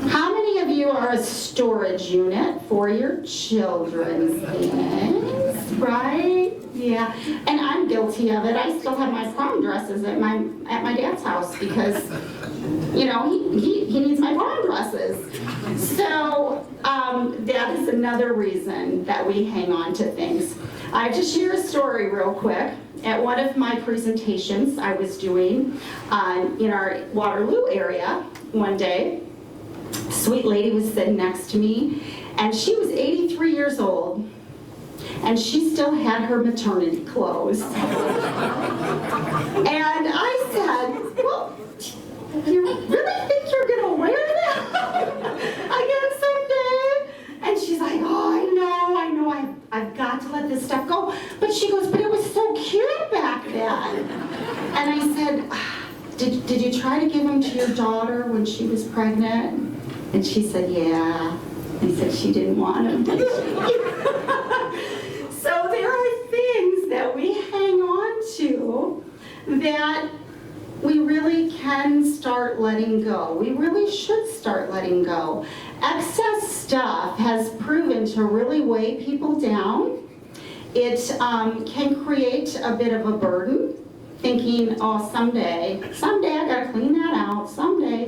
How many of you are a storage unit for your children's things, right? Yeah, and I'm guilty of it. I still have my prom dresses at my dad's house because, you know, he needs my prom dresses. So that is another reason that we hang on to things. I have to share a story real quick. At one of my presentations I was doing in our Waterloo area one day, a sweet lady was sitting next to me, and she was 83 years old, and she still had her maternity clothes. And I said, well, you really think you're gonna wear that again someday? And she's like, oh, I know, I've got to let this stuff go. But she goes, but it was so cute back then. And I said, did you try to give them to your daughter when she was pregnant? And she said, yeah. I said, she didn't want them, did she? So there are things that we hang on to that we really can start letting go. We really should start letting go. Excess stuff has proven to really weigh people down. It can create a bit of a burden, thinking, oh, someday I gotta clean that out, someday,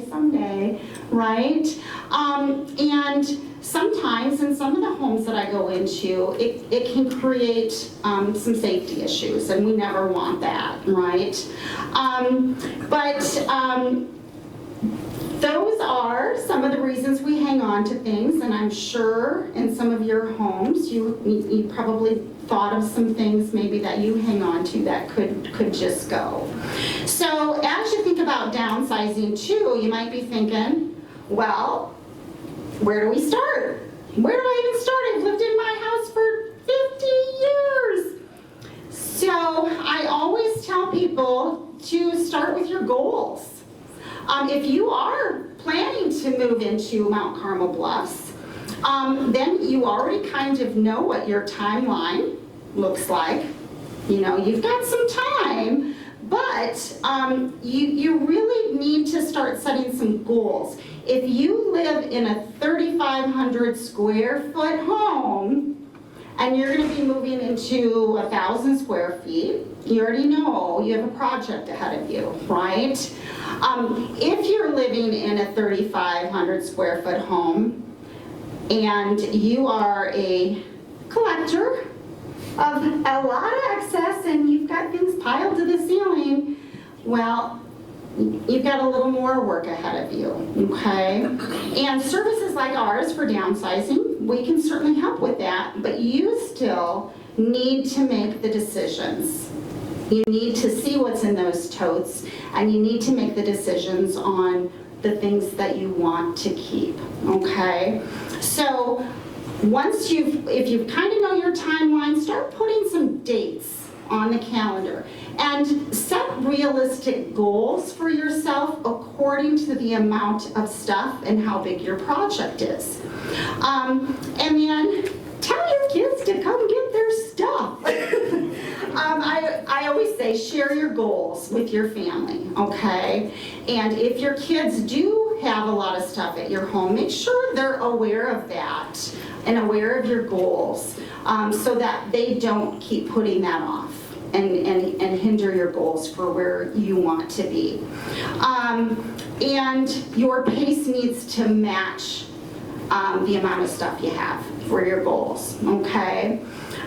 right? And sometimes in some of the homes that I go into, it can create some safety issues, and we never want that, right? Those are some of the reasons we hang on to things, and I'm sure in some of your homes you probably thought of some things maybe that you hang on to that could just go. So as you think about downsizing too, you might be thinking, well, where do we start? Where do I even start? I've lived in my house for 50 years. So I always tell people to start with your goals. If you are planning to move into Mount Carmel Bluffs, then you already kind of know what your timeline looks like. You know, you've got some time, but you really need to start setting some goals. If you live in a 3,500 square foot home and you're gonna be moving into 1,000 square feet, you already know you have a project ahead of you, right? If you're living in a 3,500 square foot home and you are a collector of a lot of excess and you've got things piled to the ceiling, well, you've got a little more work ahead of you, okay? And services like ours for downsizing, we can certainly help with that, but you still need to make the decisions. You need to see what's in those totes, and you need to make the decisions on the things that you want to keep, okay? So if you kind of know your timeline, start putting some dates on the calendar and set realistic goals for yourself according to the amount of stuff and how big your project is. And then tell your kids to come get their stuff. I always say share your goals with your family, okay? And if your kids do have a lot of stuff at your home, make sure they're aware of that and aware of your goals so that they don't keep putting that off and hinder your goals for where you want to be. And your pace needs to match the amount of stuff you have for your goals, okay?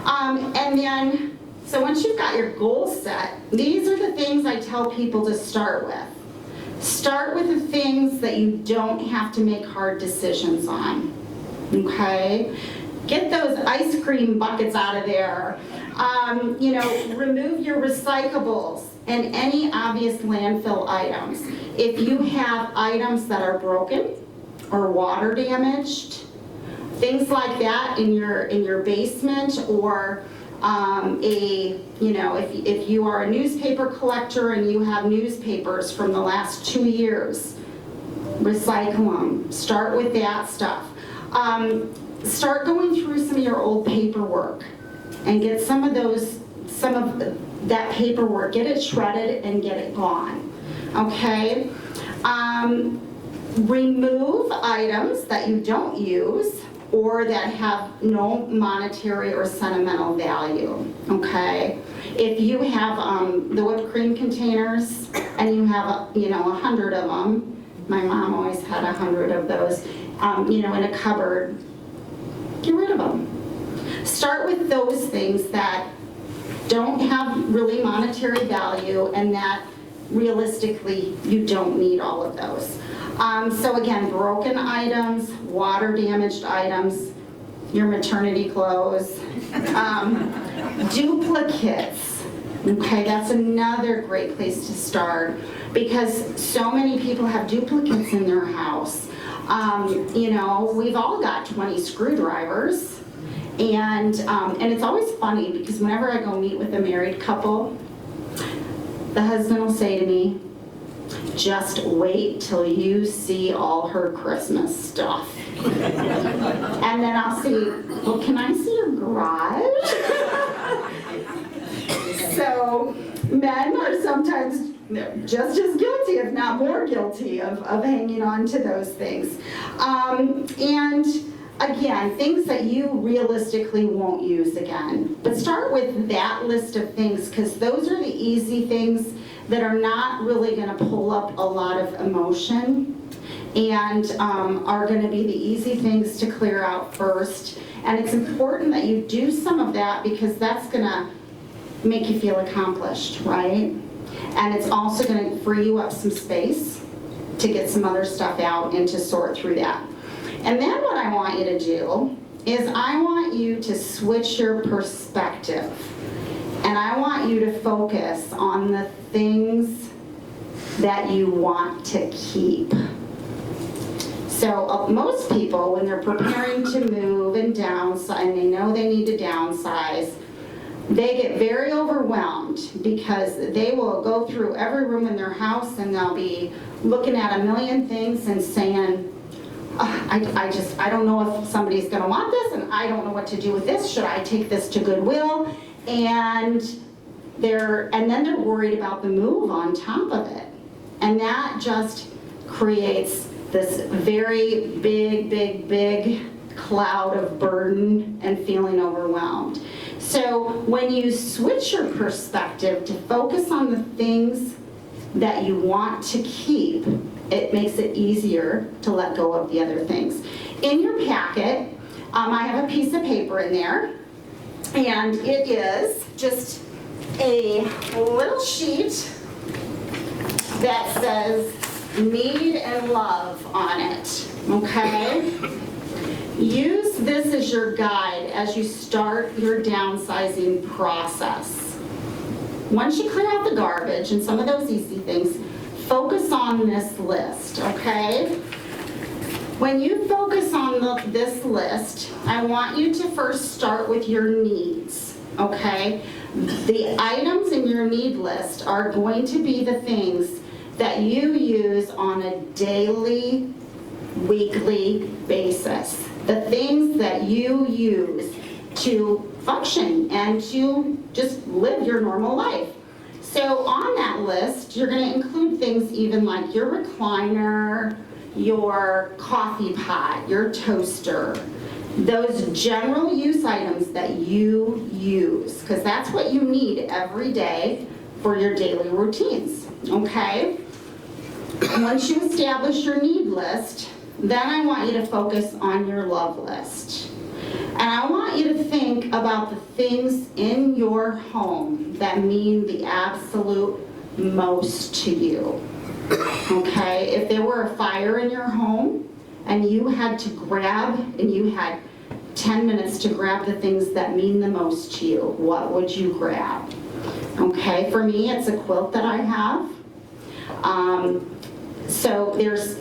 And then, so once you've got your goals set, these are the things I tell people to start with. Start with the things that you don't have to make hard decisions on, okay? Get those ice cream buckets out of there. Remove your recyclables and any obvious landfill items. If you have items that are broken or water damaged, things like that in your basement, or if you are a newspaper collector and you have newspapers from the last 2 years, recycle them. Start with that stuff. Start going through some of your old paperwork and get some of that paperwork, get it shredded and get it gone, okay? Remove items that you don't use or that have no monetary or sentimental value, okay? If you have the whipped cream containers and you have 100 of them, my mom always had 100 of those, in a cupboard, get rid of them. Start with those things that don't have really monetary value and that realistically you don't need all of those. So again, broken items, water damaged items, your maternity clothes, duplicates. Okay, that's another great place to start because so many people have duplicates in their house. We've all got 20 screwdrivers, and it's always funny because whenever I go meet with a married couple, the husband will say to me, "Just wait till you see all her Christmas stuff." And then I'll say, "Well, can I see your garage?" So men are sometimes just as guilty, if not more guilty, of hanging on to those things. And again, things that you realistically won't use again. But start with that list of things because those are the easy things that are not really going to pull up a lot of emotion and are going to be the easy things to clear out first. And it's important that you do some of that because that's going to make you feel accomplished, right? And it's also going to free you up some space to get some other stuff out and to sort through that. And then what I want you to do is I want you to switch your perspective. And I want you to focus on the things that you want to keep. So most people, when they're preparing to move and downsize, and they know they need to downsize, they get very overwhelmed because they will go through every room in their house and they'll be looking at a million things and saying, I don't know if somebody's going to want this, and I don't know what to do with this. Should I take this to Goodwill? And then they're worried about the move on top of it. And that just creates this very big cloud of burden and feeling overwhelmed. So when you switch your perspective to focus on the things that you want to keep, it makes it easier to let go of the other things. In your packet, I have a piece of paper in there, and it is just a little sheet that says need and love on it, okay? Use this as your guide as you start your downsizing process. Once you clear out the garbage and some of those easy things, focus on this list, okay? When you focus on this list, I want you to first start with your needs, okay? The items in your need list are going to be the things that you use on a daily, weekly basis. The things that you use to function and to just live your normal life. So on that list, you're going to include things even like your recliner, your coffee pot, your toaster, those general use items that you use, because that's what you need every day for your daily routines, okay? Once you establish your need list, then I want you to focus on your love list. And I want you to think about the things in your home that mean the absolute most to you. Okay? If there were a fire in your home and you had to grab, and you had 10 minutes to grab the things that mean the most to you, what would you grab? Okay, for me, it's a quilt that I have. So there's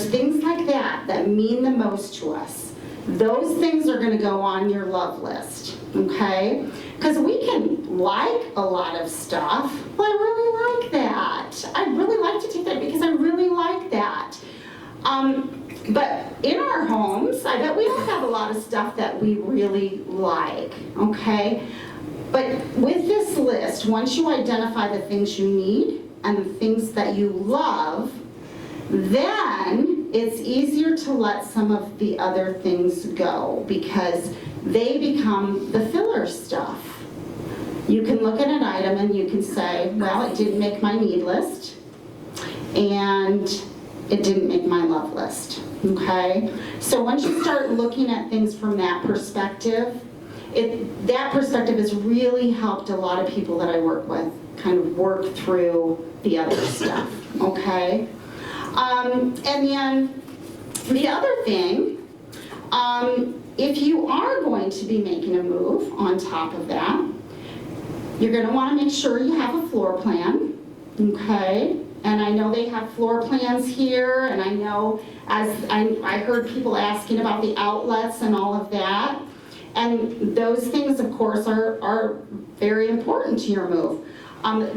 things like that that mean the most to us. Those things are going to go on your love list, okay? Because we can like a lot of stuff. Well, I really like that. I really like to take that because I really like that. But in our homes, I bet we don't have a lot of stuff that we really like, okay? But with this list, once you identify the things you need and the things that you love, then it's easier to let some of the other things go because they become the filler stuff. You can look at an item and you can say, well, it didn't make my need list and it didn't make my love list, okay? So once you start looking at things from that perspective, that perspective has really helped a lot of people that I work with kind of work through the other stuff, okay? And then the other thing, if you are going to be making a move on top of that, you're going to want to make sure you have a floor plan, okay? And I know they have floor plans here, and I know as I heard people asking about the outlets and all of that. And those things, of course, are very important to your move.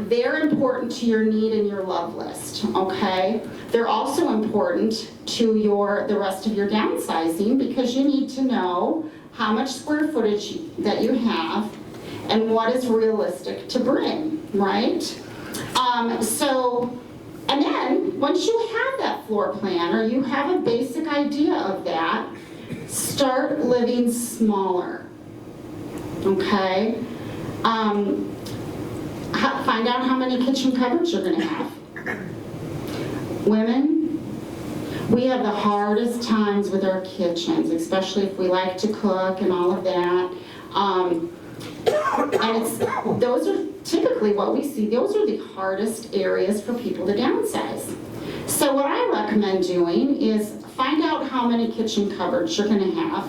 They're important to your need and your love list, okay? They're also important to the rest of your downsizing because you need to know how much square footage that you have and what is realistic to bring, right? And then once you have that floor plan or you have a basic idea of that, start living smaller, okay? Find out how many kitchen cupboards you're going to have. Women, we have the hardest times with our kitchens, especially if we like to cook and all of that. And those are typically what we see. Those are the hardest areas for people to downsize. So what I recommend doing is find out how many kitchen cupboards you're going to have,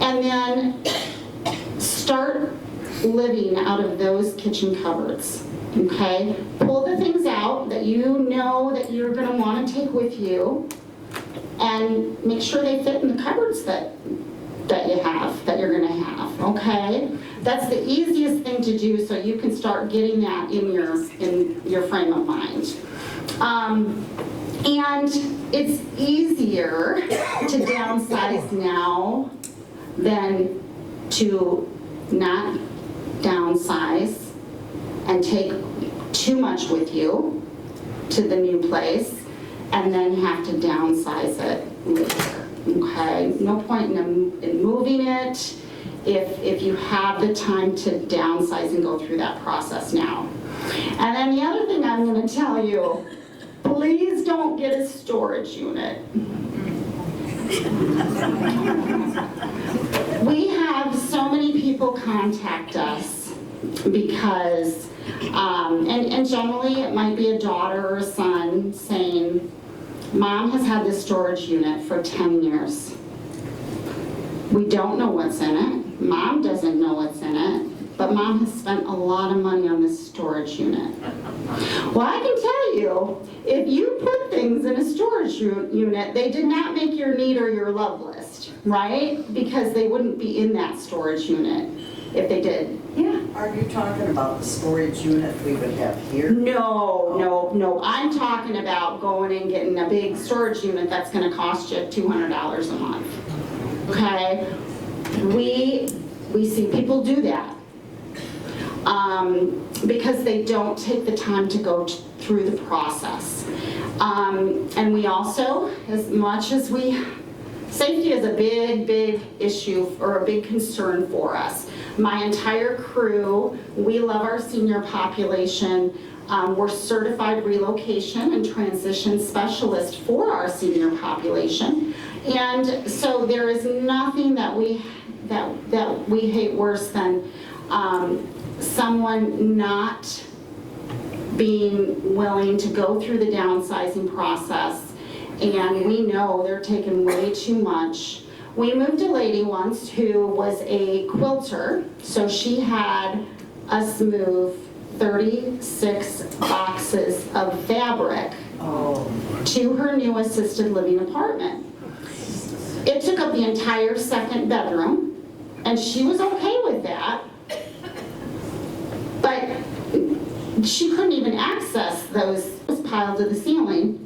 and then start living out of those kitchen cupboards, okay? Pull the things out that you know that you're going to want to take with you, and make sure they fit in the cupboards that you're going to have, okay? That's the easiest thing to do, so you can start getting that in your frame of mind. And it's easier to downsize now than to not downsize and take too much with you to the new place and then have to downsize it later. okay? No point in moving it if you have the time to downsize and go through that process now. And then the other thing I'm gonna tell you, please don't get a storage unit. We have so many people contact us because, and generally it might be a daughter or a son saying, Mom has had this storage unit for 10 years. We don't know what's in it. Mom doesn't know what's in it, but Mom has spent a lot of money on this storage unit. Well, I can tell you, if you put things in a storage unit, they did not make your need or your love list, right? Because they wouldn't be in that storage unit if they did. Yeah. Are you talking about the storage unit we would have here? No. I'm talking about going and getting a big storage unit that's going to cost you $200 a month. Okay? We see people do that because they don't take the time to go through the process. And we also, as much as safety is a big issue or a big concern for us. My entire crew, we love our senior population. We're certified relocation and transition specialists for our senior population. And so there is nothing that we hate worse than someone not being willing to go through the downsizing process, and we know they're taking way too much. We moved a lady once who was a quilter, so she had us move 36 boxes of fabric to her new assisted living apartment. It took up the entire second bedroom, and she was okay with that, but she couldn't even access those piled to the ceiling.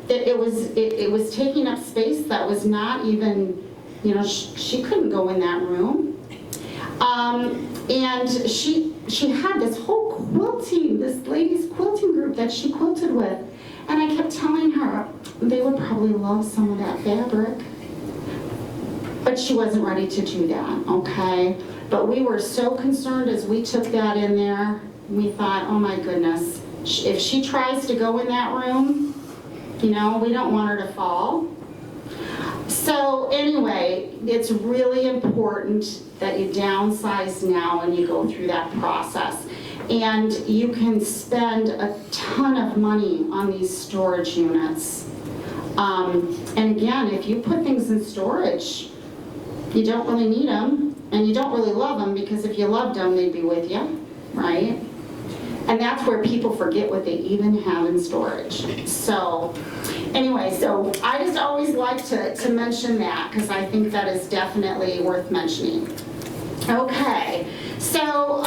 It was taking up space that was not even, she couldn't go in that room. And she had this whole this ladies quilting group that she quilted with. And I kept telling her they would probably love some of that fabric. But she wasn't ready to do that, okay? But we were so concerned as we took that in there. We thought, oh my goodness, if she tries to go in that room, we don't want her to fall. So anyway, it's really important that you downsize now and you go through that process. And you can spend a ton of money on these storage units. And again, if you put things in storage, you don't really need them, and you don't really love them, because if you loved them, they'd be with you, right? And that's where people forget what they even have in storage. So anyway, so I just always like to mention that, because I think that is definitely worth mentioning. Okay, so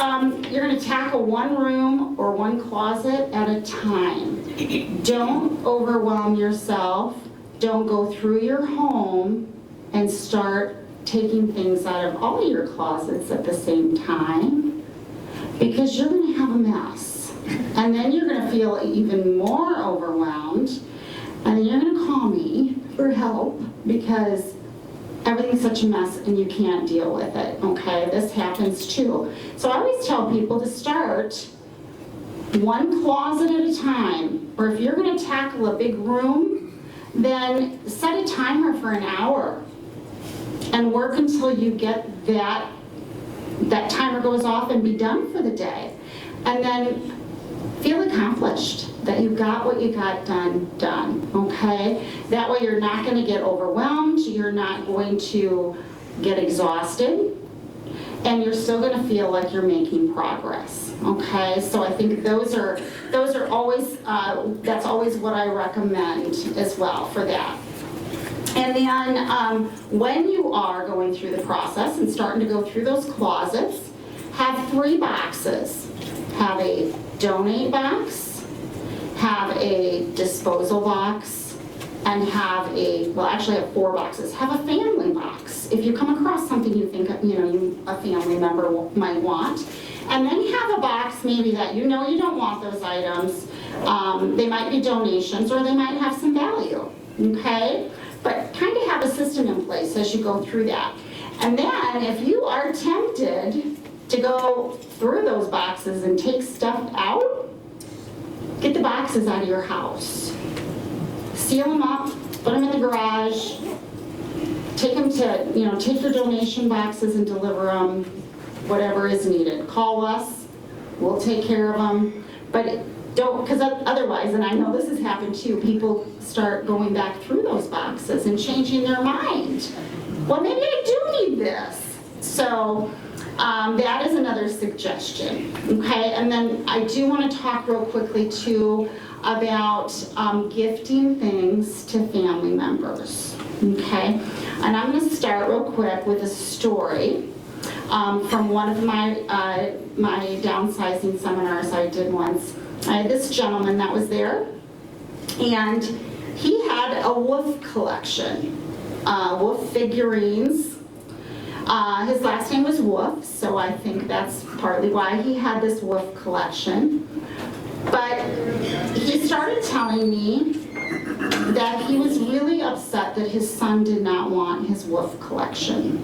you're going to tackle one room or one closet at a time. Don't overwhelm yourself. Don't go through your home and start taking things out of all your closets at the same time, because you're going to have a mess. And then you're going to feel even more overwhelmed, and then you're going to call me for help because everything's such a mess and you can't deal with it, okay? This happens too. So I always tell people to start one closet at a time, or if you're going to tackle a big room, then set a timer for an hour and work until you get that timer goes off and be done for the day. And then feel accomplished that you got what you got done, okay? That way you're not going to get overwhelmed, you're not going to get exhausted, and you're still going to feel like you're making progress, okay? So I think those are always, that's always what I recommend as well for that. And then when you are going through the process and starting to go through those closets, have 3 boxes. Have a donate box, have a disposal box, and have actually have 4 boxes. Have a family box. If you come across something you think a family member might want. And then have a box maybe that you don't want those items. They might be donations or they might have some value, okay? but kind of have a system in place as you go through that. And then if you are tempted to go through those boxes and take stuff out, get the boxes out of your house. Seal them up, put them in the garage, take them to, take your donation boxes and deliver them, whatever is needed. Call us, we'll take care of them. But don't, because otherwise, and I know this has happened too, people start going back through those boxes and changing their mind. Well, maybe I do need this. So that is another suggestion, okay? And then I do want to talk real quickly too about gifting things to family members, okay? And I'm going to start real quick with a story from one of my downsizing seminars I did once. I had this gentleman that was there, and he had a wolf collection, wolf figurines. His last name was Wolf, so I think that's partly why he had this wolf collection. But he started telling me that he was really upset that his son did not want his wolf collection.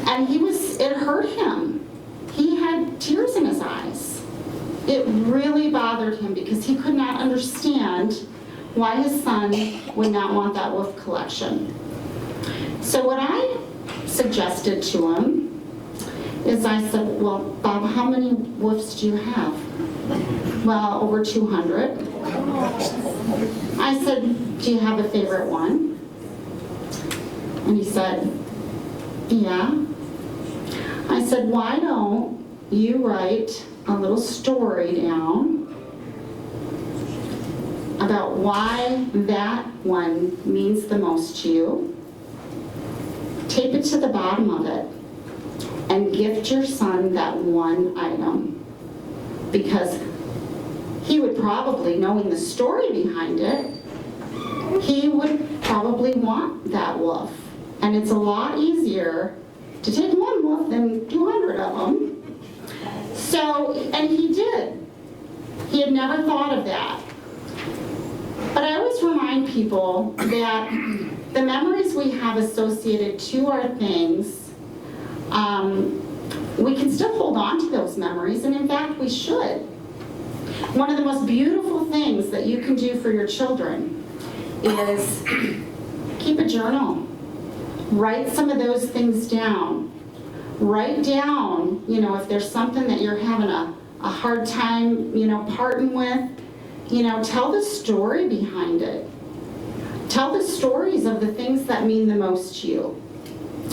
And it hurt him. He had tears in his eyes. It really bothered him because he could not understand why his son would not want that wolf collection. So what I suggested to him is I said, well, Bob, how many wolves do you have? Well, over 200. I said, do you have a favorite one? And he said, yeah. I said, why don't you write a little story down about why that one means the most to you, tape it to the bottom of it, and gift your son that one item. Because he would probably, knowing the story behind it, he would probably want that wolf. And it's a lot easier to take one wolf than 200 of them. So, and he did. He had never thought of that. But I always remind people that the memories we have associated to our things, we can still hold on to those memories, and in fact, we should. One of the most beautiful things that you can do for your children is keep a journal. Write some of those things down. Write down, if there's something that you're having a hard time, parting with, tell the story behind it. Tell the stories of the things that mean the most to you.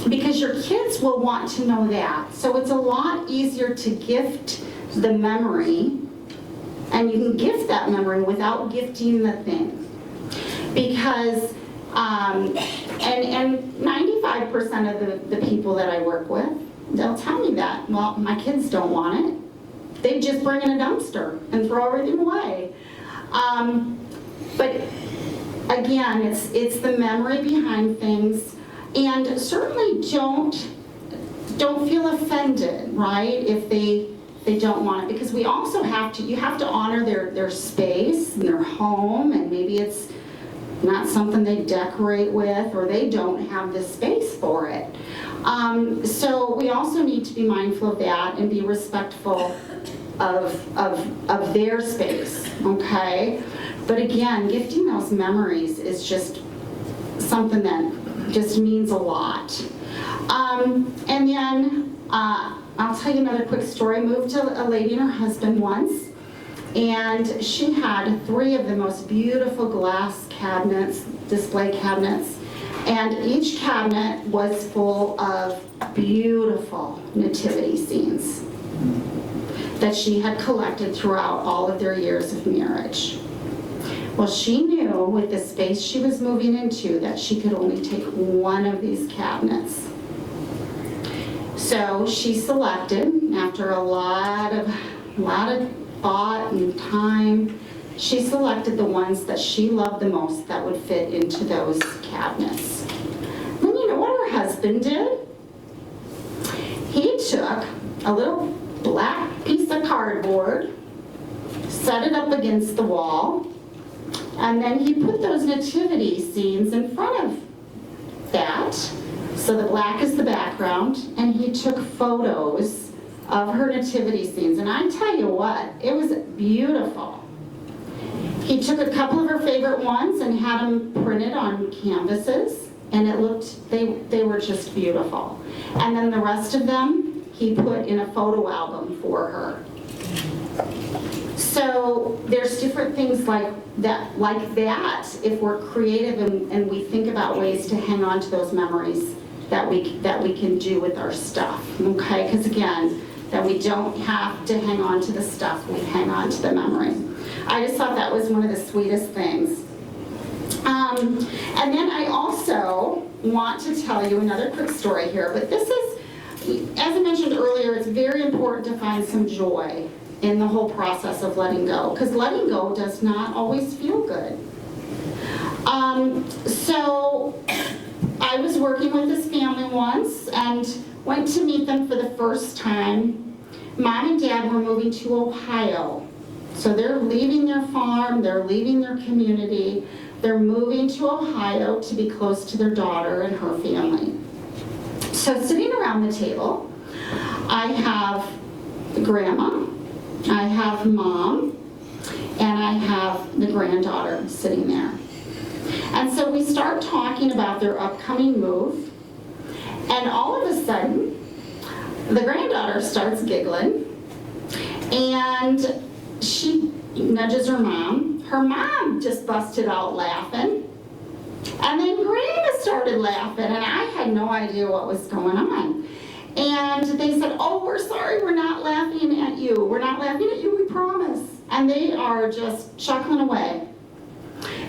Because your kids will want to know that. So it's a lot easier to gift the memory, and you can gift that memory without gifting the thing. Because, and 95% of the people that I work with, they'll tell me that, well, my kids don't want it. They just bring in a dumpster and throw everything away. But again, it's the memory behind things, and certainly don't feel offended, right, if they don't want it, because we also you have to honor their space and their home, and maybe it's not something they decorate with, or they don't have the space for it. So we also need to be mindful of that and be respectful of their space, okay? But again, gifting those memories is just something that just means a lot. And then I'll tell you another quick story. I moved to a lady and her husband once, and she had 3 of the most beautiful glass cabinets, display cabinets, and each cabinet was full of beautiful nativity scenes that she had collected throughout all of their years of marriage. Well, she knew with the space she was moving into that she could only take one of these cabinets. So she selected, after a lot of thought and time, she selected the ones that she loved the most that would fit into those cabinets. Then you know what her husband did? He took a little black piece of cardboard, set it up against the wall, And then he put those nativity scenes in front of that. So the black is the background, and he took photos of her nativity scenes. And I tell you what, it was beautiful. He took a couple of her favorite ones and had them printed on canvases, and it looked, they were just beautiful. And then the rest of them, he put in a photo album for her. So there's different things like that, if we're creative and we think about ways to hang on to those memories that we can do with our stuff, okay? Because again, that we don't have to hang on to the stuff, we hang on to the memory. I just thought that was one of the sweetest things. And then I also want to tell you another quick story here, but this is, as I mentioned earlier, it's very important to find some joy in the whole process of letting go, because letting go does not always feel good. So I was working with this family once and went to meet them for the first time. Mom and Dad were moving to Ohio. So they're leaving their farm, they're leaving their community, they're moving to Ohio to be close to their daughter and her family. So sitting around the table, I have Grandma, I have Mom, and I have the granddaughter sitting there. And so we start talking about their upcoming move, and all of a sudden, the granddaughter starts giggling, and she nudges her mom. Her mom just busted out laughing, and then Grandma started laughing, and I had no idea what was going on. And they said, "Oh, we're sorry, we're not laughing at you. We're not laughing at you, we promise." And they are just chuckling away.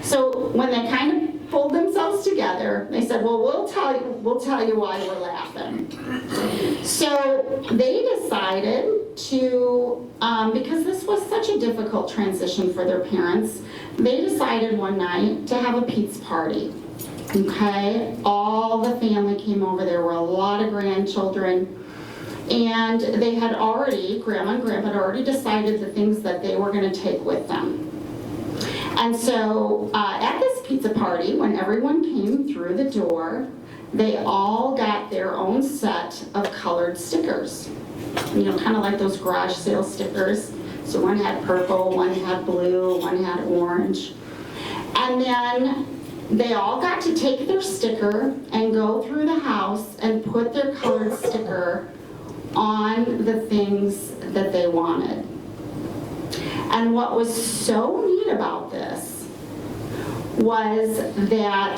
So when they kind of pulled themselves together, they said, "Well, we'll tell you why we're laughing." So they decided to, because this was such a difficult transition for their parents, they decided one night to have a pizza party. Okay, all the family came over. There were a lot of grandchildren, and they had already, Grandma and Grandpa had already decided the things that they were going to take with them. And so at this pizza party, when everyone came through the door, they all got their own set of colored stickers. You know, kind of like those garage sale stickers. So one had purple, one had blue, one had orange. And then they all got to take their sticker and go through the house and put their colored sticker on the things that they wanted. And what was so neat about this was that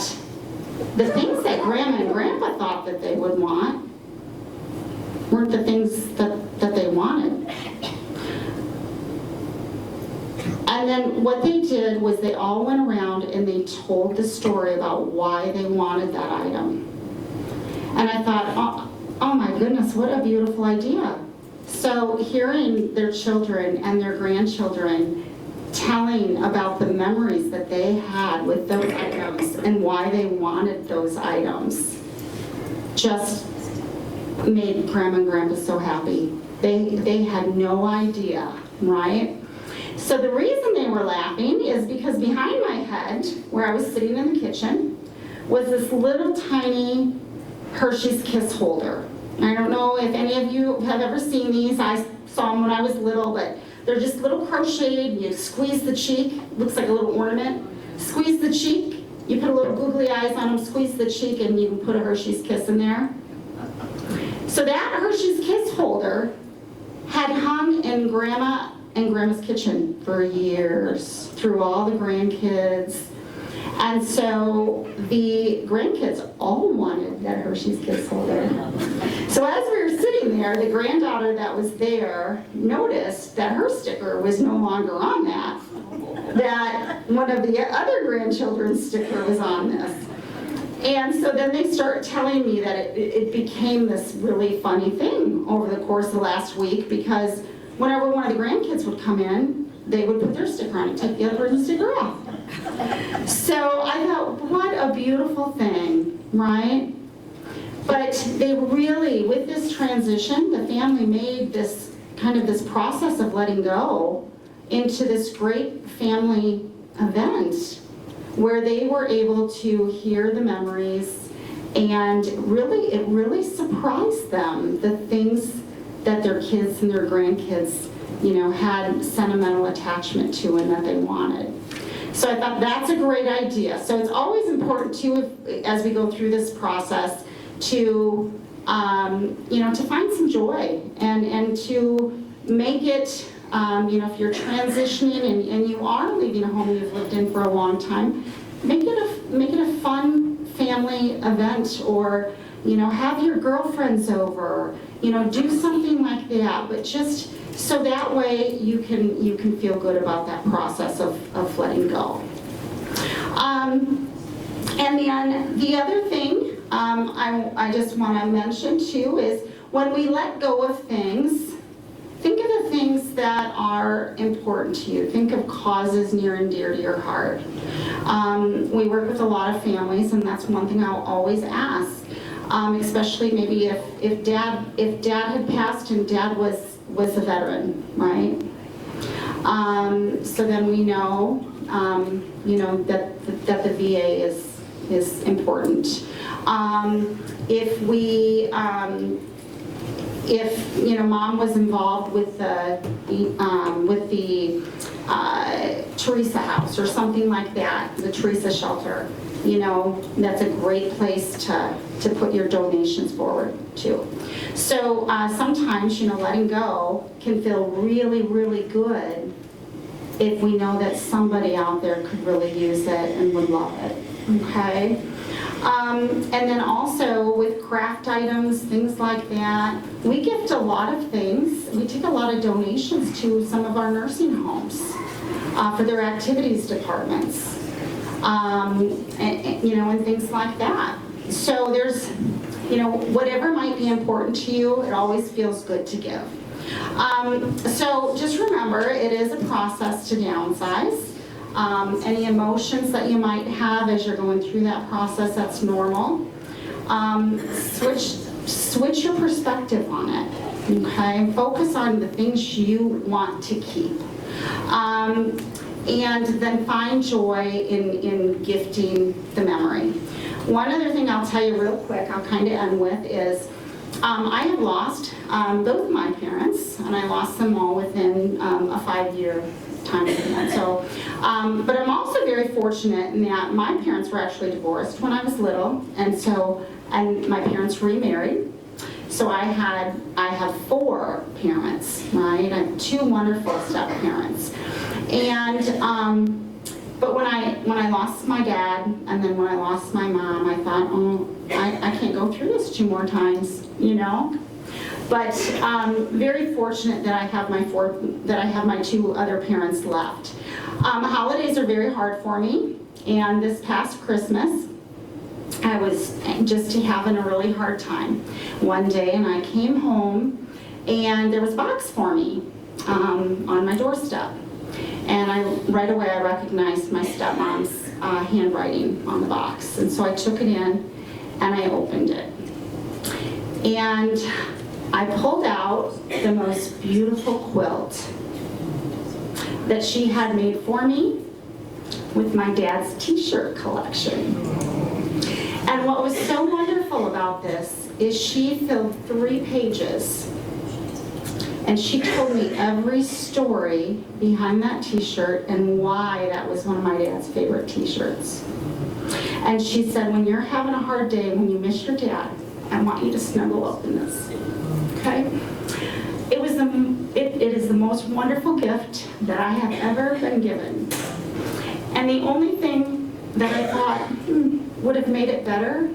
the things that Grandma and Grandpa thought that they would want weren't the things that they wanted. And then what they did was they all went around and they told the story about why they wanted that item. And I thought, oh my goodness, what a beautiful idea. So hearing their children and their grandchildren telling about the memories that they had with those items and why they wanted those items just made Grandma and Grandpa so happy. They had no idea, right? So the reason they were laughing is because behind my head, where I was sitting in the kitchen, was this little tiny Hershey's Kiss holder. I don't know if any of you have ever seen these. I saw them when I was little, but they're just little crocheted. You squeeze the cheek, looks like a little ornament. Squeeze the cheek, you put a little googly eyes on them, squeeze the cheek, and you can put a Hershey's Kiss in there. So that Hershey's Kiss holder had hung in Grandma and Grandma's kitchen for years, through all the grandkids. And so the grandkids all wanted that Hershey's Kiss holder. So as we were sitting there, the granddaughter that was there noticed that her sticker was no longer on that one of the other grandchildren's sticker was on this. And so then they start telling me that it became this really funny thing over the course of the last week, because whenever one of the grandkids would come in, they would put their sticker on and take the other person's sticker off. So I thought, what a beautiful thing, right? But they really, with this transition, the family made this kind of this process of letting go into this great family event where they were able to hear the memories, and it really surprised them, the things that their kids and their grandkids, had sentimental attachment to and that they wanted. So I thought that's a great idea. So it's always important too, as we go through this process, to to find some joy and to make it, if you're transitioning and you are leaving a home you've lived in for a long time, make it a fun family event, or have your girlfriends over, do something like that, but just so that way you can feel good about that process of letting go. And then the other thing I just want to mention too is when we let go of things, think of the things that are important to you. Think of causes near and dear to your heart. We work with a lot of families, and that's one thing I'll always ask, especially maybe if dad had passed and dad was a veteran, right? So then we know, that the VA is important. If mom was involved with the Teresa House or something like that, the Teresa Shelter, that's a great place to put your donations forward to. So sometimes, letting go can feel really, really good if we know that somebody out there could really use it and would love it, okay? And then also with craft items, things like that, we gift a lot of things. We take a lot of donations to some of our nursing homes for their activities departments, and things like that. So there's, whatever might be important to you, it always feels good to give. So just remember, it is a process to downsize. Any emotions that you might have as you're going through that process, that's normal. Switch your perspective on it, okay? Focus on the things you want to keep. And then find joy in gifting the memory. One other thing I'll tell you real quick, I'll kind of end with, is I have lost both of my parents, and I lost them all within a 5-year time span. So, but I'm also very fortunate in that my parents were actually divorced when I was little, and my parents remarried. So I have 4 parents, right? I have 2 wonderful step parents, and but when I lost my dad, and then when I lost my mom, I thought, oh, I can't go through this 2 more times, But very fortunate that I have my 2 other parents left. Holidays are very hard for me, and this past Christmas, I was just having a really hard time one day, and I came home, and there was a box for me on my doorstep. And right away I recognized my stepmom's handwriting on the box. And so I took it in and I opened it. And I pulled out the most beautiful quilt that she had made for me with my dad's t-shirt collection. And what was so wonderful about this is she filled 3 pages. And she told me every story behind that t-shirt and why that was one of my dad's favorite t-shirts. And she said, when you're having a hard day, when you miss your dad, I want you to snuggle up in this, okay? It is the most wonderful gift that I have ever been given. And the only thing that I thought would have made it better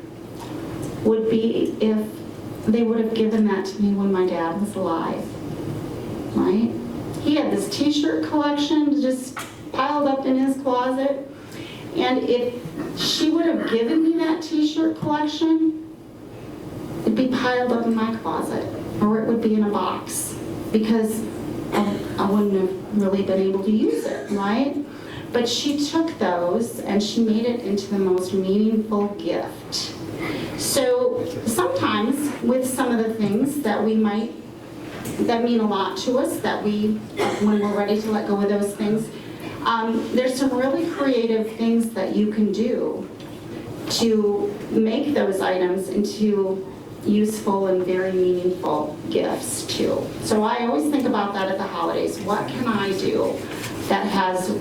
would be if they would have given that to me when my dad was alive. Right? He had this t-shirt collection just piled up in his closet, and if she would have given me that t-shirt collection, it'd be piled up in my closet, or it would be in a box, because I wouldn't have really been able to use it, right? But she took those and she made it into the most meaningful gift. So sometimes with some of the things that mean a lot to us, that when we're ready to let go of those things, There's some really creative things that you can do to make those items into useful and very meaningful gifts too. So I always think about that at the holidays. What can I do that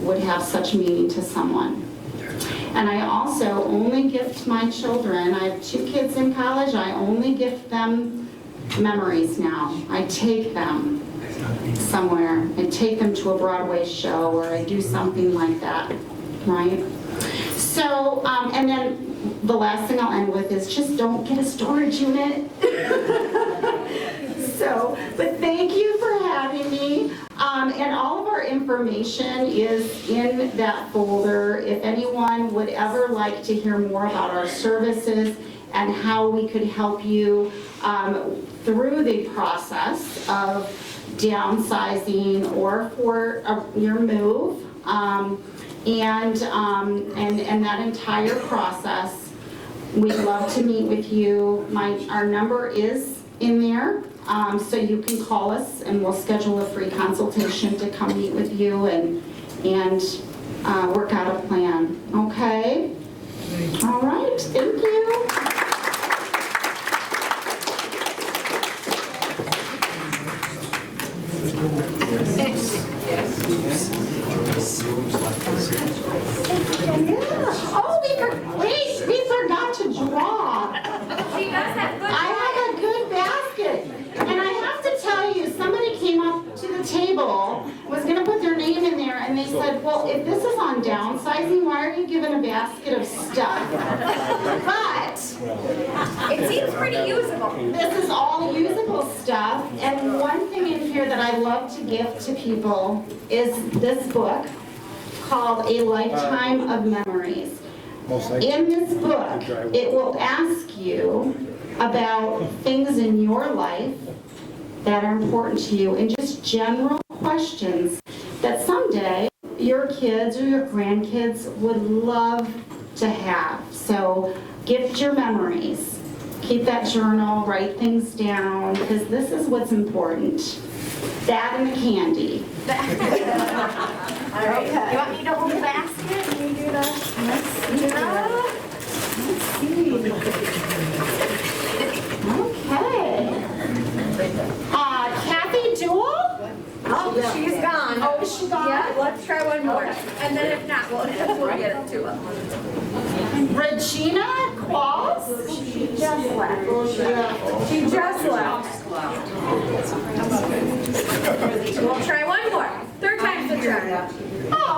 would have such meaning to someone? And I also only gift my children. I have 2 kids in college. I only gift them memories now. I take them somewhere. I take them to a Broadway show, or I do something like that, right? So, and then the last thing I'll end with is just don't get a storage unit. So, but thank you for having me. And all of our information is in that folder. If anyone would ever like to hear more about our services and how we could help you through the process of downsizing or for your move, and that entire process, we'd love to meet with you. Our number is in there, so you can call us and we'll schedule a free consultation to come meet with you and work out a plan. Okay? All right, thank you. Oh, we forgot to draw. She does have good. I have a good basket. And I have to tell you, somebody came up to the table, was gonna put their name in there, and they said, well, if this is on downsizing, why are you giving a basket of stuff? But It seems pretty usable. this is all usable stuff, and one thing in here that I love to gift to people is this book called A Lifetime of Memories. In this book, it will ask you about things in your life that are important to you and just general questions that someday your kids or your grandkids would love to have. So gift your memories. Keep that journal, write things down, because this is what's important. That and the candy. All right. Okay. You want me to hold the basket? Let me do the. Let's Okay. Kathy Jewell? Oh, she's gone. Oh, is she gone? Yeah, let's try one more. And then if not, we'll get it to them. Regina Qualls? She just left. She just left. We'll try one more. Third time's the charm. Oh,